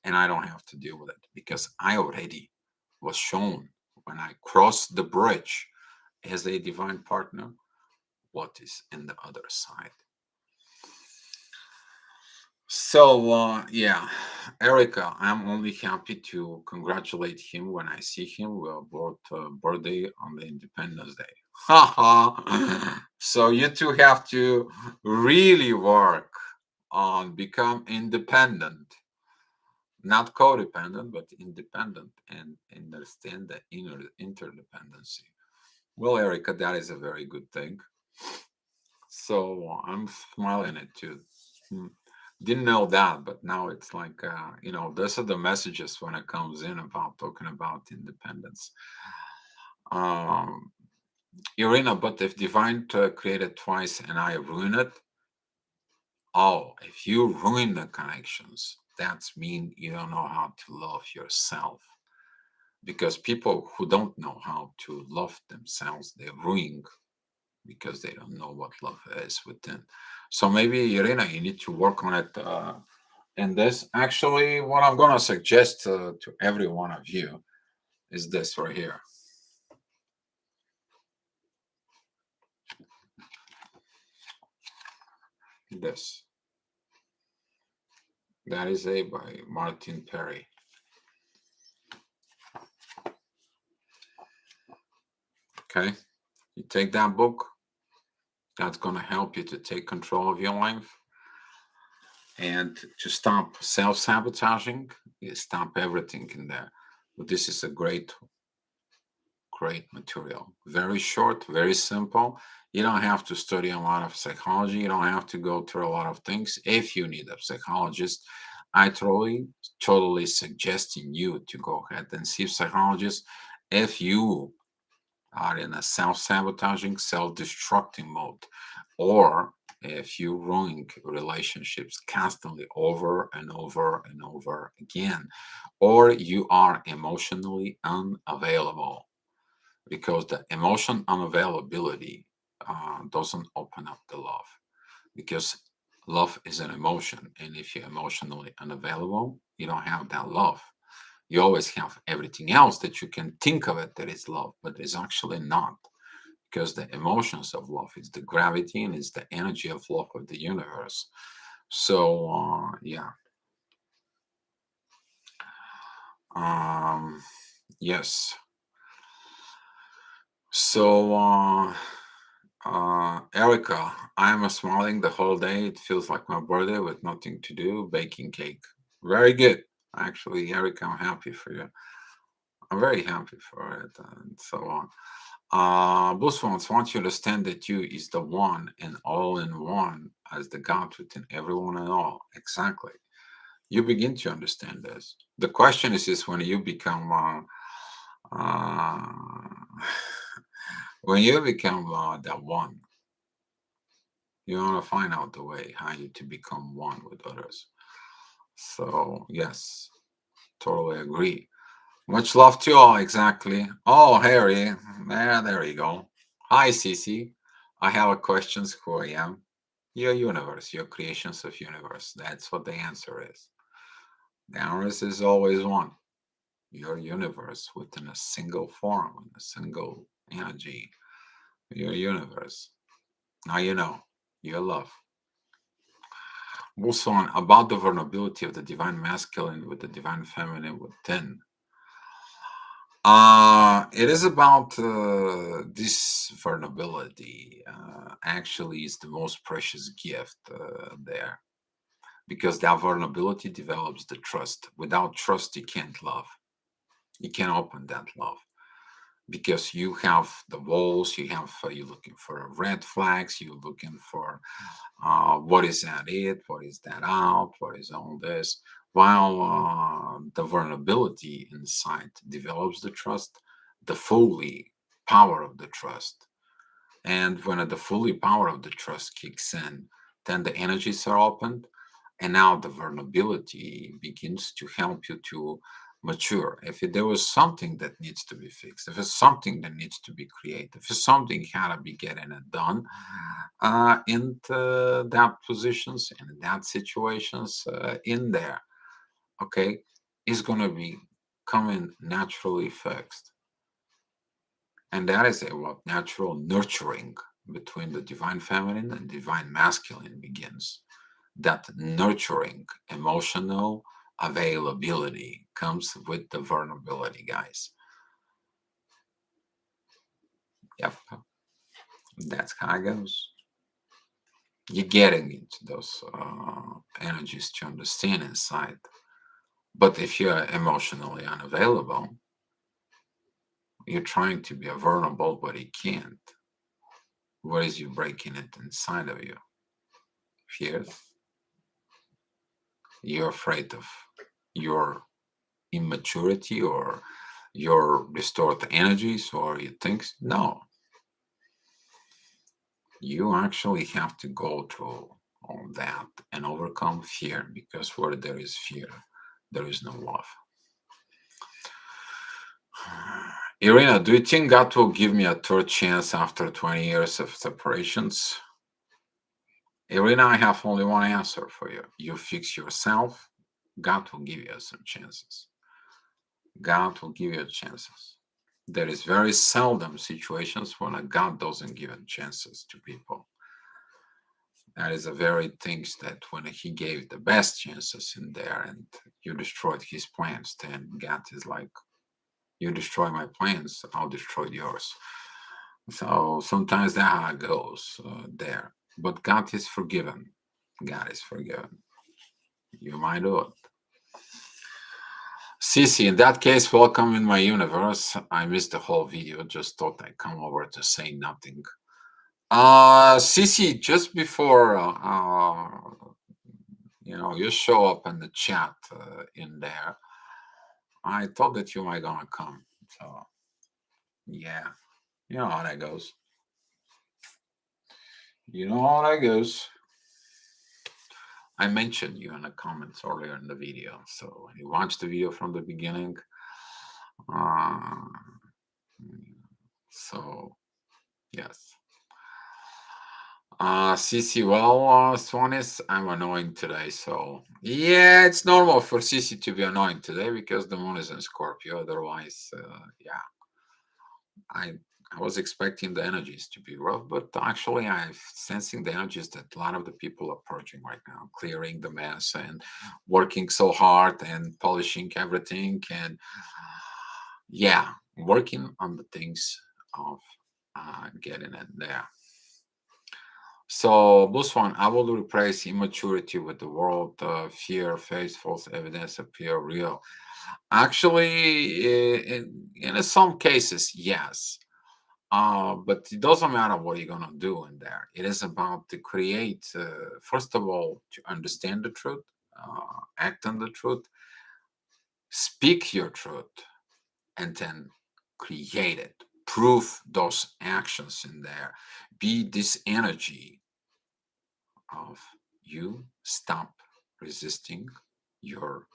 And I don't have to deal with it because I already was shown when I crossed the bridge as a divine partner what is in the other side. So, yeah, Erica, I'm only happy to congratulate him when I see him. We're both birthday on the Independence Day. So you two have to really work on become independent, not codependent, but independent, and understand the inner interdependency. Well, Erica, that is a very good thing. So I'm smiling at you. Hmm. Didn't know that, but now it's like those are the messages when it comes in about talking about independence. Um, Irina, but if divine created twice and I ruin it, oh, if you ruin the connections, that's mean you don't know how to love yourself. Because people who don't know how to love themselves, they ruin because they don't know what love is within. So maybe Irina, you need to work on it. And this actually, what I'm going to suggest to every one of you is this right here. This. That is a by Martin Perry. Okay. You take that book, that's going to help you to take control of your life and to stop self sabotaging. You stop everything in there. But this is a great material. Very short, very simple. You don't have to study a lot of psychology. You don't have to go through a lot of things. If you need a psychologist, I totally suggesting you to go ahead and see a psychologist if you are in a self-sabotaging, self-destructing mode, or if you ruin relationships constantly over and over and over again, or you are emotionally unavailable because the emotion unavailability doesn't open up the love because love is an emotion, and if you're emotionally unavailable you don't have that love. You always have everything else that you can think of it that is love, but it's actually not, because the emotions of love is the gravity and it's the energy of love of the universe. So yeah, um yes. So Erica, I'm smiling the whole day. It feels like my birthday with nothing to do, baking cake. Very good. Actually, Erica, I'm happy for you. I'm very happy for it, and so on. Both ones want you to understand that you is the one and all in one as the God within everyone and all. Exactly. You begin to understand this. The question is when you become uh, when you become that one, you want to find out the way how you to become one with others. So yes, totally agree. Much love to you all. Exactly. Oh, Harry, there you go. Hi, Cece. I have a questions who I am. Your universe, your creations of universe. That's what the answer is. The answer is always one. Your universe within a single form, in a single energy. Your universe. Now you know. Your love. Also on about the vulnerability of the divine masculine with the divine feminine within. It is about this vulnerability. Actually, is the most precious gift there because that vulnerability develops the trust. Without trust, you can't love. You can't open that love because you have the walls. You have you're looking for red flags. You're looking for what is that it? What is that out? What is all this? While the vulnerability inside develops the trust, the fully power of the trust. And when the fully power of the trust kicks in, then the energies are opened. And now the vulnerability begins to help you to mature. If there was something that needs to be fixed, if it's something that needs to be created, if it's something had to be getting it done in that positions and in that situations in there, okay, is going to be coming naturally fixed. And that is a what natural nurturing between the divine feminine and divine masculine begins. That nurturing emotional availability comes with the vulnerability, guys. Yep, that's how it goes. You're getting into those energies to understand inside. But if you're emotionally unavailable, you're trying to be vulnerable, but you can't. What is you breaking it inside of you? Fears. You're afraid of your immaturity or your restored energies or you think no, you actually have to go through all that and overcome fear because where there is fear there is no love. Irina, do you think God will give me a third chance after 20 years of separations? Irina, I have only one answer for you. You fix yourself, God will give you some chances. God will give you chances. There is very seldom situations when a God doesn't give chances to people. That is a very things that when he gave the best chances in there and you destroyed his plans, then God is like, you destroy my plans, I'll destroy yours. So sometimes that how it goes there. But God is forgiven. God is forgiven. You might do it. Cece, in that case, welcome in my universe. I missed the whole video. Just thought I'd come over to say nothing. Cece, just before you show up in the chat in there, I thought that you might gonna come. So yeah, you know how that goes. You know how that goes. I mentioned you in the comments earlier in the video. So when you watch the video from the beginning, uh, so yes. Cece, well, Swanis, I'm annoying today, so yeah, it's normal for Cece to be annoying today because the moon is in Scorpio. Otherwise, yeah, I I was expecting the energies to be rough, but actually, I'm sensing the energies that a lot of the people are purging right now, clearing the mess and working so hard and polishing everything, and yeah, working on the things of getting it there. So, this one, I will replace immaturity with the world, fear, face, false evidence appear real. Actually, in some cases, yes. But it doesn't matter what you're gonna do in there. It is about to create, first of all, to understand the truth, act on the truth, Speak your truth and then create it. Prove those actions in there. Be this energy of you stop resisting your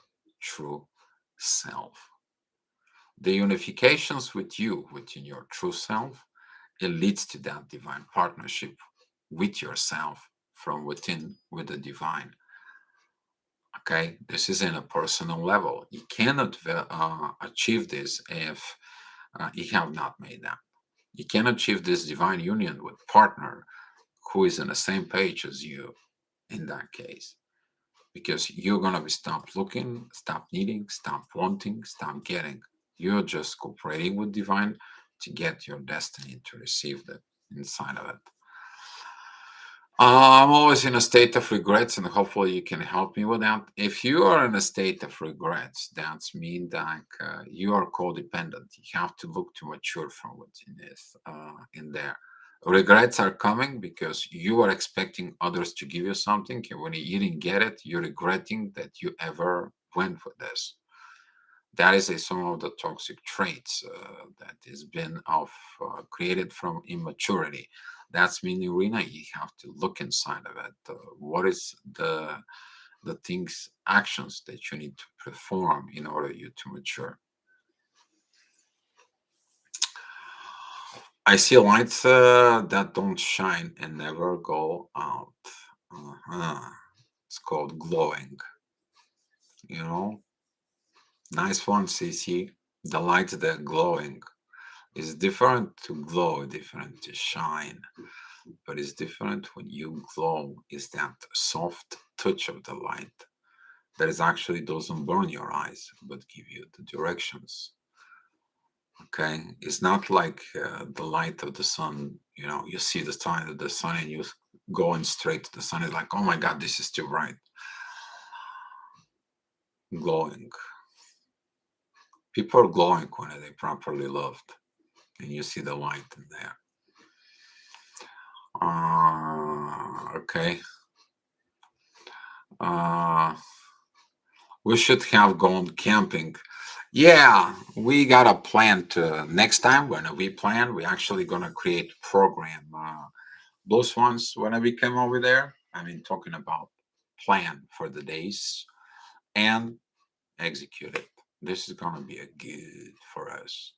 true self. The unifications with you, within your true self, it leads to that divine partnership with yourself from within with the divine. Okay, this is in a personal level. You cannot achieve this if you have not made that. You can achieve this divine union with partner who is on the same page as you in that case, because you're gonna be stop looking, stop needing, stop wanting, stop getting. You're just cooperating with divine to get your destiny to receive that inside of it. I'm always in a state of regrets, and hopefully you can help me with that. If you are in a state of regrets, that's mean that you are codependent. You have to look to mature from within this in there. Regrets are coming because you are expecting others to give you something, and when you didn't get it, you're regretting that you ever went for this. That is some of the toxic traits that has been created from immaturity. That's meaning, Rena, you have to look inside of it. What is the things, actions that you need to perform in order you to mature? I see lights that don't shine and never go out. Uh-huh. It's called glowing. You know, nice one, CC. The lights that glowing. It's different to glow, different to shine, but it's different when you glow. Is that soft touch of the light that is actually doesn't burn your eyes, but give you the directions. Okay, it's not like the light of the sun. You know, you see the sign of the sun and you going straight to the sun. It's like, oh my God, this is too bright. Glowing. People are glowing when they're properly loved, and you see the light in there. Okay. Uh, we should have gone camping. Yeah, we got a plan to next time. When we plan, we're actually gonna create program. Those ones when we come over there. I mean, talking about plan for the days and execute it. This is gonna be a good for us.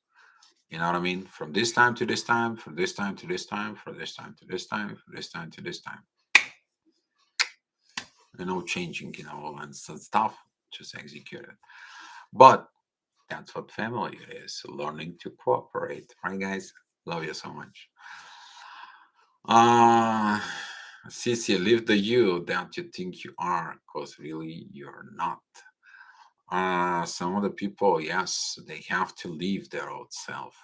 You know what I mean? From this time to this time, from this time to this time, from this time to this time, from this time to this time. Changing, all that stuff. Just execute it. But that's what family is, learning to cooperate. Right, guys? Love you so much. Uh, Cici, live the you that you think you are, because really you're not. Some of the people, yes, they have to leave their old self.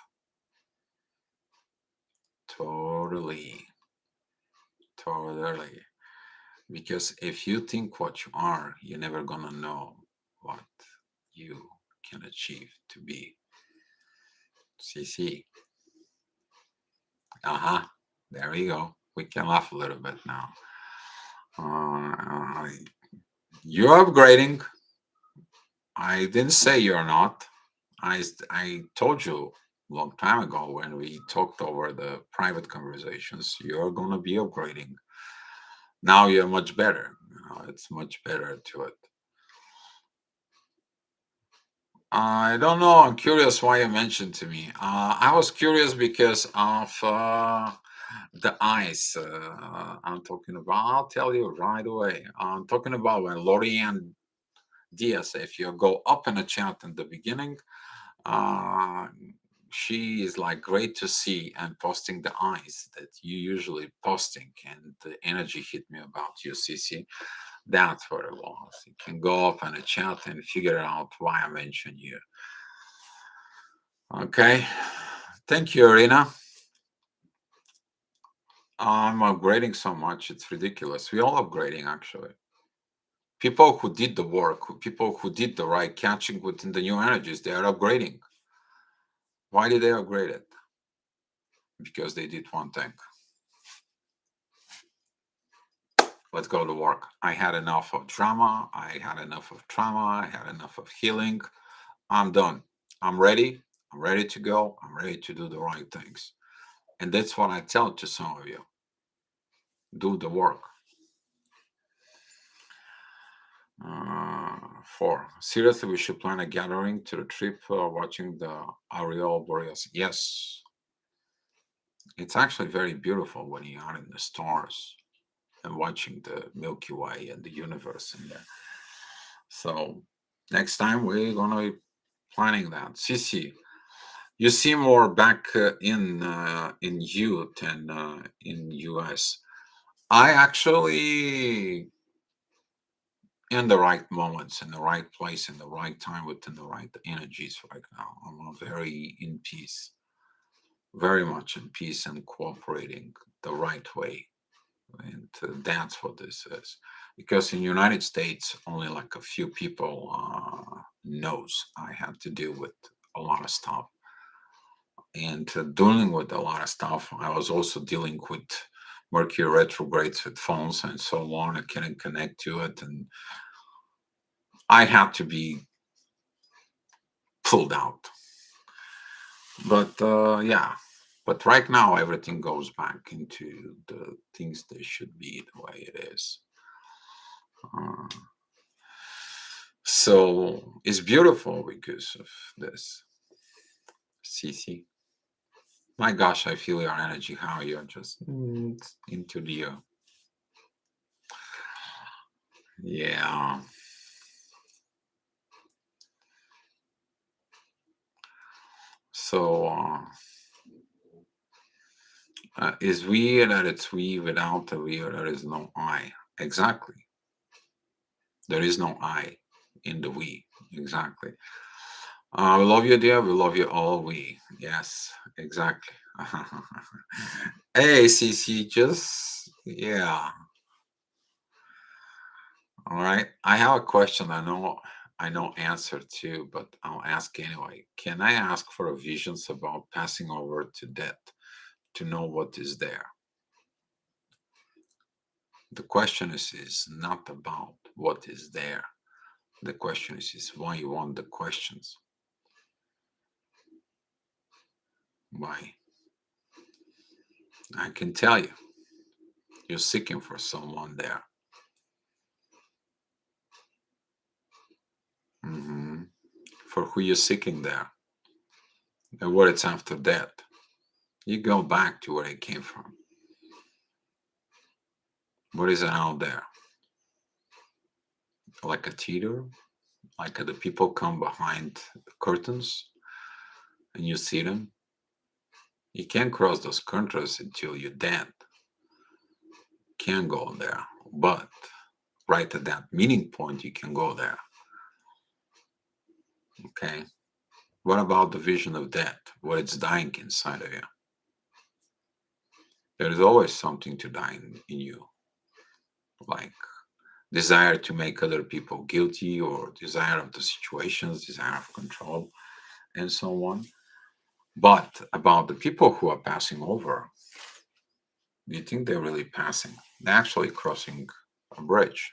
Totally. Totally. Because if you think what you are, you're never gonna know what you can achieve to be. CC. Uh-huh. There we go. We can laugh a little bit now. Uh, you're upgrading. I didn't say you're not. I told you a long time ago when we talked over the private conversations, you're going to be upgrading. Now you're much better. It's much better to it. I don't know. I'm curious why you mentioned to me. I was curious because of the eyes. I'm talking about. I'll tell you right away. I'm talking about when Lorianne Diaz. If you go up in a chat in the beginning, uh, she is like great to see and posting the eyes that you usually posting, and the energy hit me about you, CC. That's what it was. You can go up in a chat and figure out why I mentioned you. Okay. Thank you, Irina. I'm upgrading so much, it's ridiculous. We all upgrading actually. People who did the work, people who did the right catching within the new energies, they are upgrading. Why did they upgrade it? Because they did one thing. Let's go to work. I had enough of drama. I had enough of trauma. I had enough of healing. I'm done. I'm ready. I'm ready to go. I'm ready to do the right things. And that's what I tell to some of you. Do the work. 4. Seriously, we should plan a gathering to the trip watching the Aurora Boreals. Yes, it's actually very beautiful when you're out in the stars and watching the Milky Way and the universe in there. So next time we're gonna be planning that. Cici, you seem more back in youth than in US. I actually in the right moments, in the right place, in the right time, within the right energies right now. I'm very in peace, very much in peace and cooperating the right way. And that's what this is. Because in United States, only like a few people knows I have to deal with a lot of stuff. And dealing with a lot of stuff, I was also dealing with Mercury retrogrades with phones and so on. I couldn't connect to it. And I had to be pulled out. But yeah, but right now everything goes back into the things they should be the way it is. Uh, so it's beautiful because of this. CC. My gosh, I feel your energy. How you're just into the yeah. So is we that it's we without the we, or there is no I. Exactly. There is no I in the we. Exactly. We love you, dear. We love you all. We. Yes, exactly. Hey, CC, just, yeah. All right. I have a question. I know answer to, but I'll ask anyway. Can I ask for a visions about passing over to death to know what is there? The question is not about what is there. The question is why you want the questions. Why? I can tell you, you're seeking for someone there. Hmm. For who you're seeking there, and what it's after death. You go back to where it came from. What is it out there? Like a theater? Like the people come behind the curtains and you see them? You can't cross those curtains until you're dead. Can't go there. But right at that meeting point, you can go there. Okay. What about the vision of death? What it's dying inside of you? There is always something to die in you, like desire to make other people guilty, or desire of the situations, desire of control, and so on. But about the people who are passing over, do you think they're really passing? They're actually crossing a bridge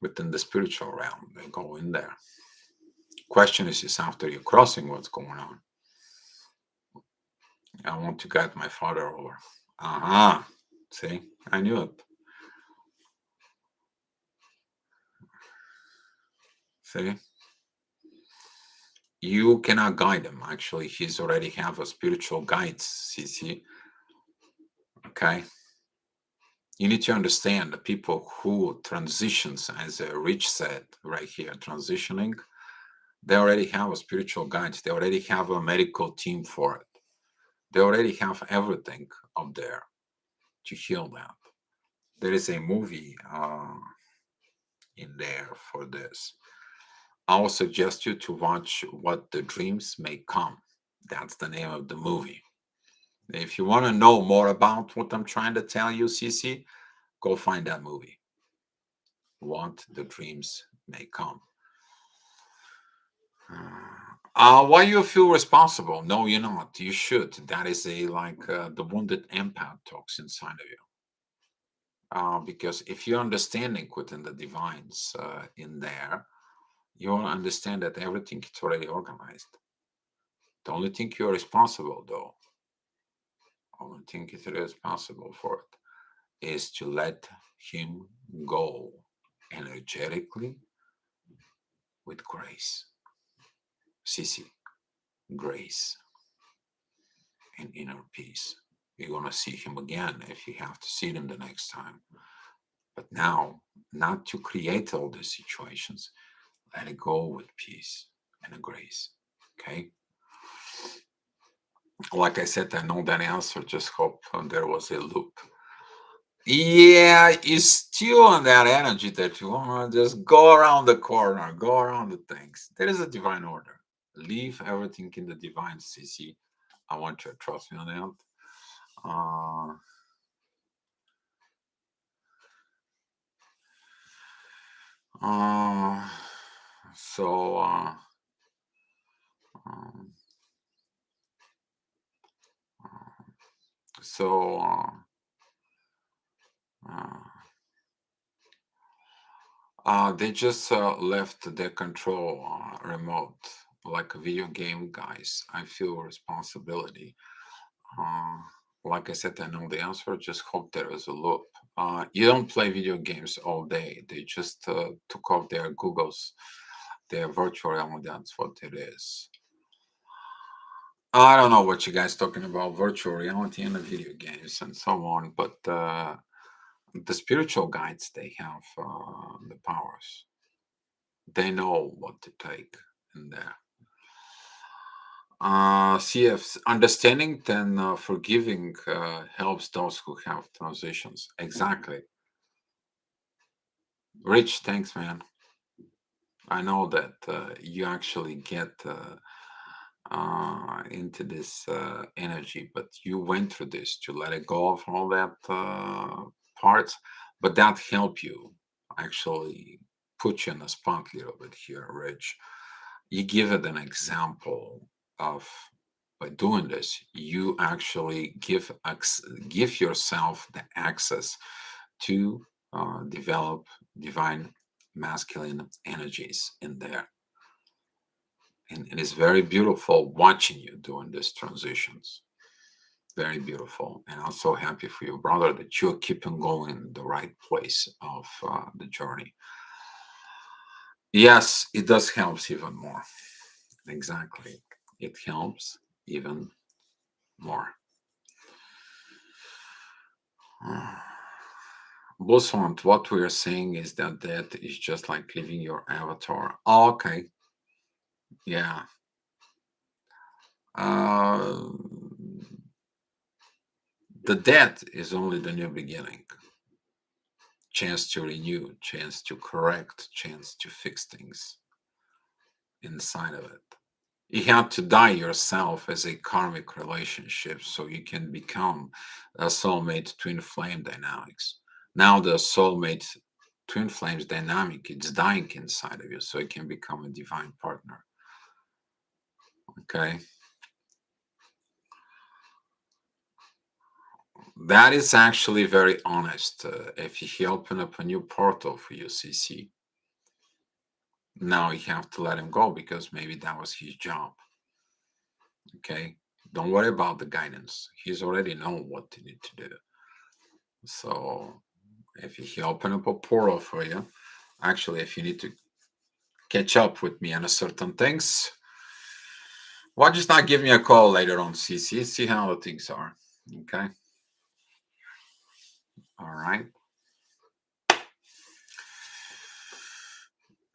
within the spiritual realm. They go in there. Question is after you're crossing, what's going on? I want to guide my father over. Aha. See, I knew it. See, you cannot guide him. Actually, he's already have a spiritual guides. See, okay. You need to understand the people who transitions, as Rich said right here, transitioning. They already have a spiritual guides. They already have a medical team for it. They already have everything up there to heal that. There is a movie in there for this. I will suggest you to watch What the Dreams May Come. That's the name of the movie. If you want to know more about what I'm trying to tell you, CC, go find that movie. What the Dreams May Come. Why you feel responsible? No, you're not. You should. That is a like the wounded empath talks inside of you. Because if you're understanding within the divines in there, You will understand that everything is already organized. The only thing you're responsible, though, only thing is responsible for it, is to let him go energetically with grace. Sissy, grace and inner peace. You're gonna see him again if you have to see him the next time. But now, not to create all these situations, let it go with peace and a grace. Okay? Like I said, I know that answer. Just hope there was a loop. Yeah, it's still on that energy that you want to just go around the corner, go around the things. There is a divine order. Leave everything in the divine, CC. I want you to trust me on that. Uh, uh, so, uh, um, so, uh, they just left their control remote, like video game guys. I feel responsibility. Uh, like I said, I know the answer. Just hope there is a loop. You don't play video games all day. They just took off their Googles, their virtual reality. That's what it is. I don't know what you guys talking about virtual reality and the video games and so on, but the spiritual guides they have the powers. They know what to take in there. CF understanding then forgiving helps those who have transitions. Exactly. Rich, thanks, man. I know that you actually get into this energy, but you went through this to let it go of all that parts. But that helped you actually put you in a spot a little bit here, Rich. You give it an example of by doing this, you actually give yourself the access to develop divine masculine energies in there. And it is very beautiful watching you doing these transitions. Very beautiful. And I'm so happy for your brother that you're keeping going the right place of the journey. Yes, it does help even more. Exactly. It helps even more. Bosant, what we are saying is that death is just like leaving your avatar. Oh, okay. Yeah. Uh, the death is only the new beginning. Chance to renew, chance to correct, chance to fix things inside of it. You have to die yourself as a karmic relationship so you can become a soulmate twin flame dynamics. Now the soulmate twin flames dynamic is dying inside of you so it can become a divine partner. Okay. That is actually very honest. If he open up a new portal for you, CC, now you have to let him go because maybe that was his job. Okay. Don't worry about the guidance. He's already know what to need to do. So if he open up a portal for you, actually, if you need to catch up with me on a certain things, why just not give me a call later on, CC? See how the things are. Okay. All right.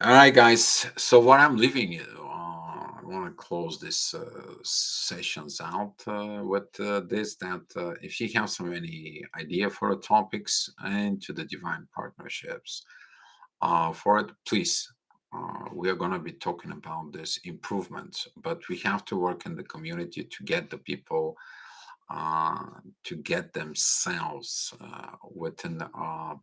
All right, guys. So what I'm leaving you, I want to close this sessions out with this. That if you have some any idea for the topics and to the divine partnerships, for it, please. We are going to be talking about this improvements, but we have to work in the community to get the people to get themselves within the,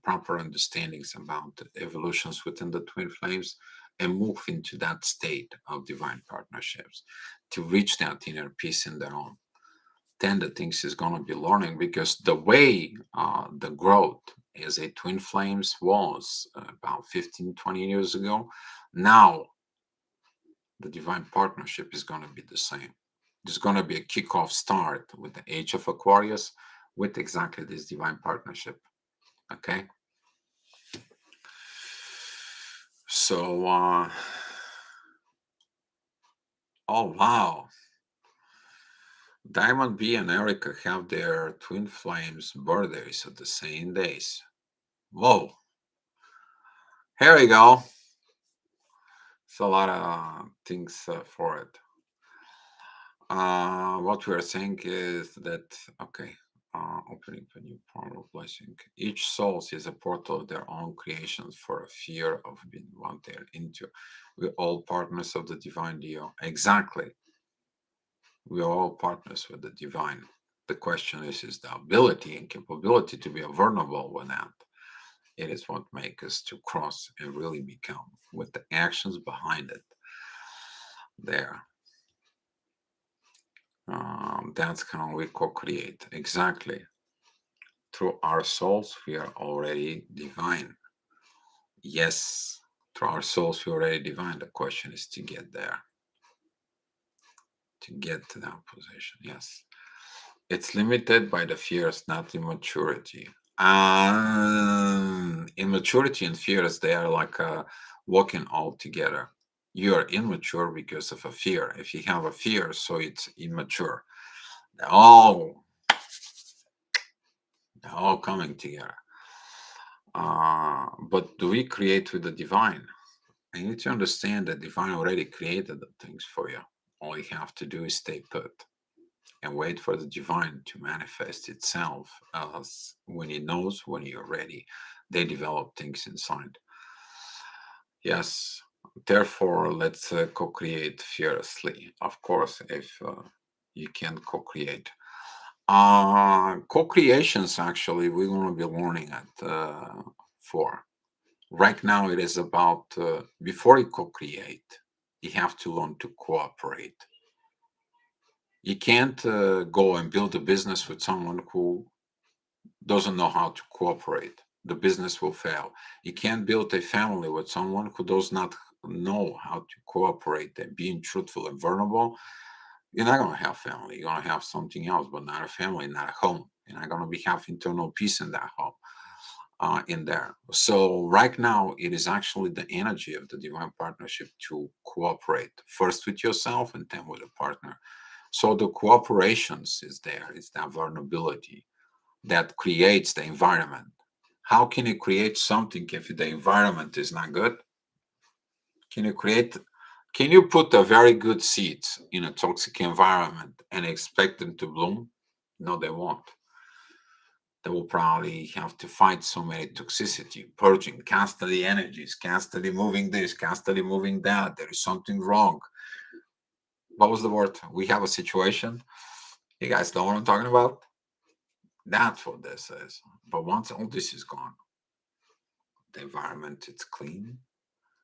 proper understandings about the evolutions within the twin flames and move into that state of divine partnerships to reach that inner peace in their own. Then the things is going to be learning because the way the growth as a twin flames was about 15, 20 years ago, now The divine partnership is going to be the same. There's going to be a kickoff start with the age of Aquarius with exactly this divine partnership. Okay. So, oh wow. Diamond B and Erica have their twin flames birthdays at the same days. Whoa. Here we go. It's a lot of things for it. What we are saying is that, okay, opening a new portal of blessing. Each soul is a portal of their own creations for a fear of being wanted into. We're all partners of the divine Dio. Exactly. We are all partners with the divine. The question is the ability and capability to be vulnerable with that. It is what makes us to cross and really become with the actions behind it. There. That's how we co-create. Exactly. Through our souls, we are already divine. Yes, through our souls, we are already divine. The question is to get there, to get to that position. Yes. It's limited by the fears, not immaturity. Immaturity and fears, they are like walking all together. You are immature because of a fear. If you have a fear, so it's immature. They're all, they're all coming together. But do we create with the divine? I need to understand that divine already created the things for you. All you have to do is stay put and wait for the divine to manifest itself as when it knows when you're ready. They develop things inside. Yes, therefore, let's co-create fearlessly. Of course, if you can co-create. Co-creations, actually, we're going to be learning at 4. Right now, it is about before you co-create, you have to learn to cooperate. You can't go and build a business with someone who doesn't know how to cooperate. The business will fail. You can't build a family with someone who does not know how to cooperate and being truthful and vulnerable. You're not going to have family. You're going to have something else, but not a family, not a home. You're not going to be have internal peace in that home. In there. So right now, it is actually the energy of the divine partnership to cooperate first with yourself and then with a partner. So the cooperations is there. It's that vulnerability that creates the environment. How can you create something if the environment is not good? Can you create? Can you put a very good seeds in a toxic environment and expect them to bloom? No, they won't. They will probably have to fight so many toxicity, purging constantly energies, constantly moving this, constantly moving that. There is something wrong. What was the word? We have a situation. You guys know what I'm talking about? That's what this is. But once all this is gone, the environment is clean,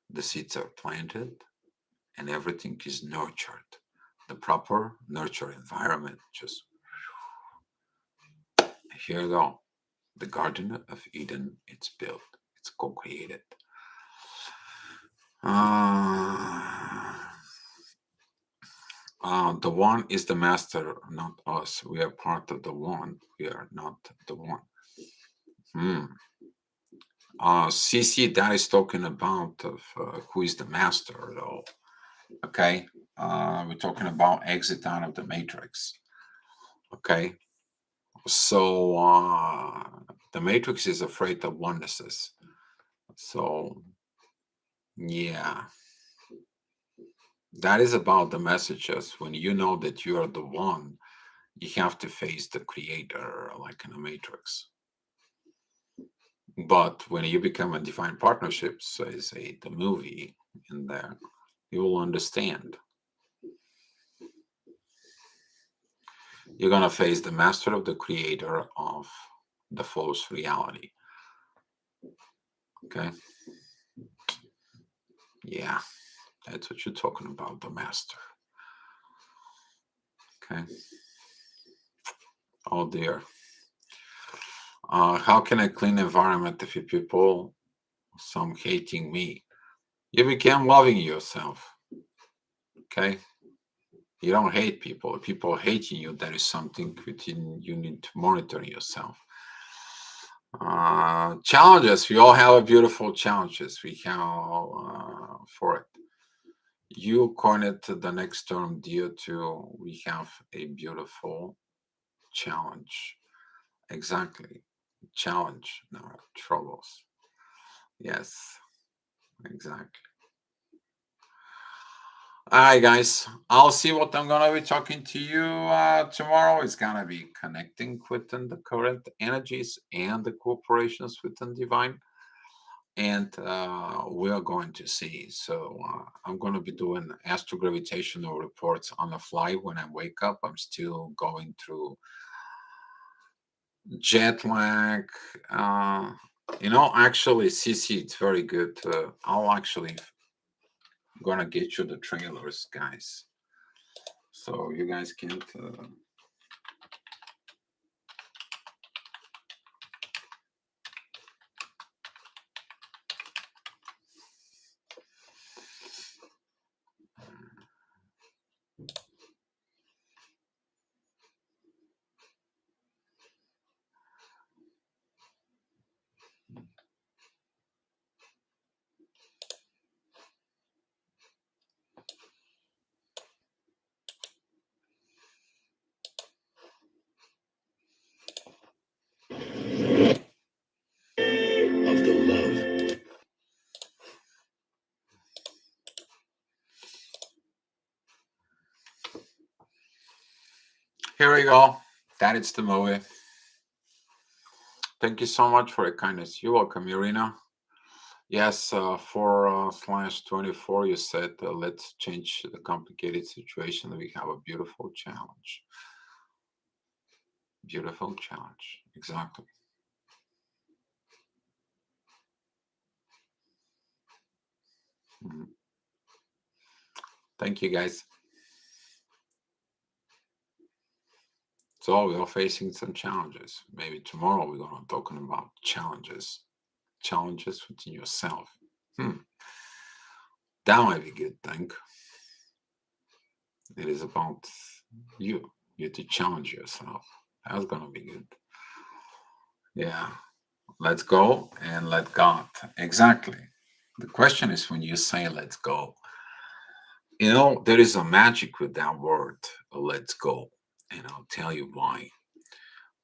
the seeds are planted, and everything is nurtured. The proper nurture environment. Just here you go. The Garden of Eden, it's built, it's co-created. The one is the master, not us. We are part of the one. We are not the one. Hmm. CC, that is talking about of who is the master, though. Okay. We're talking about exit out of the matrix. Okay. So the matrix is afraid of onenesses. So yeah, that is about the messages. When you know that you are the one, you have to face the creator like in a matrix. But when you become a divine partnership, so say the movie in there, you will understand. You're gonna face the master of the creator of the false reality. Okay. Yeah, that's what you're talking about, the master. Okay. Oh dear. How can I clean environment if you people some hating me? You became loving yourself. Okay. You don't hate people. People hating you, that is something within you need to monitor yourself. Challenges. We all have a beautiful challenges. We have for it. You coin it to the next term due to we have a beautiful challenge. Exactly. Challenge, no troubles. Yes, exactly. All right, guys. I'll see what I'm gonna be talking to you tomorrow. It's gonna be connecting within the current energies and the corporations within divine, and we are going to see. So I'm gonna be doing astrogravitational reports on the fly when I wake up. I'm still going through jet lag. Uh, actually, CC, it's very good. I'll actually gonna get you the trailers, guys, so you guys can't. Of the love. Here we go. That is the movie. Thank you so much for your kindness. You're welcome, Irina. Yes, 4/24, you said, let's change the complicated situation. We have a beautiful challenge. Beautiful challenge. Exactly. Mhm. Thank you, guys. So we are facing some challenges. Maybe tomorrow we're going to talking about challenges. Challenges within yourself. That might be good, think. It is about you. You to challenge yourself. That's gonna be good. Yeah. Let's go and let God. Exactly. The question is when you say let's go, there is a magic with that word, let's go. And I'll tell you why.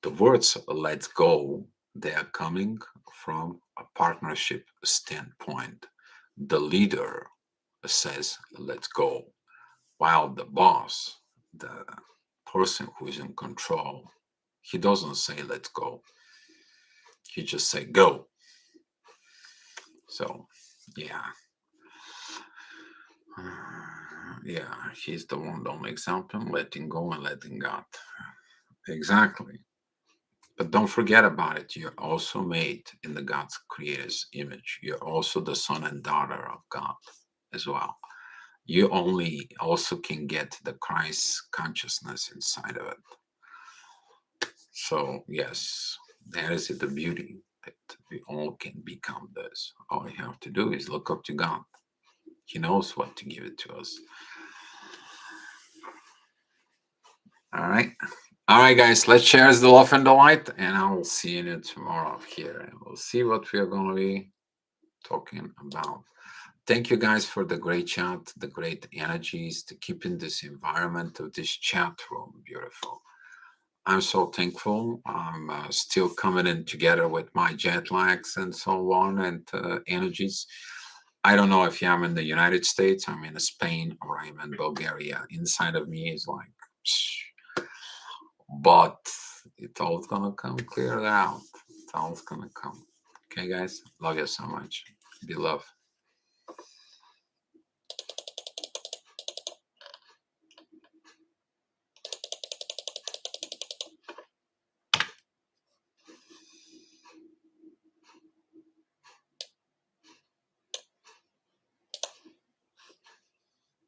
The words let's go, they are coming from a partnership standpoint. The leader says let's go, while the boss, the person who is in control, he doesn't say let's go. He just say go. So yeah. Yeah, he's the one don't make something, letting go and letting God. Exactly. But don't forget about it. You're also made in the God's creator's image. You're also the son and daughter of God as well. You only also can get the Christ consciousness inside of it. So yes, that is the beauty that we all can become this. All we have to do is look up to God. He knows what to give it to us. All right. All right, guys, let's share the love and the light, and I will see you tomorrow here, and we'll see what we are going to be talking about. Thank you, guys, for the great chat, the great energies, to keeping this environment of this chat room beautiful. I'm so thankful. I'm still coming in together with my jet lags and so on, and energies. I don't know if I'm in the United States, I'm in Spain, or I'm in Bulgaria. Inside of me is like, psh, but it's all gonna come cleared out. It's all gonna come. Okay, guys, love you so much. Be love.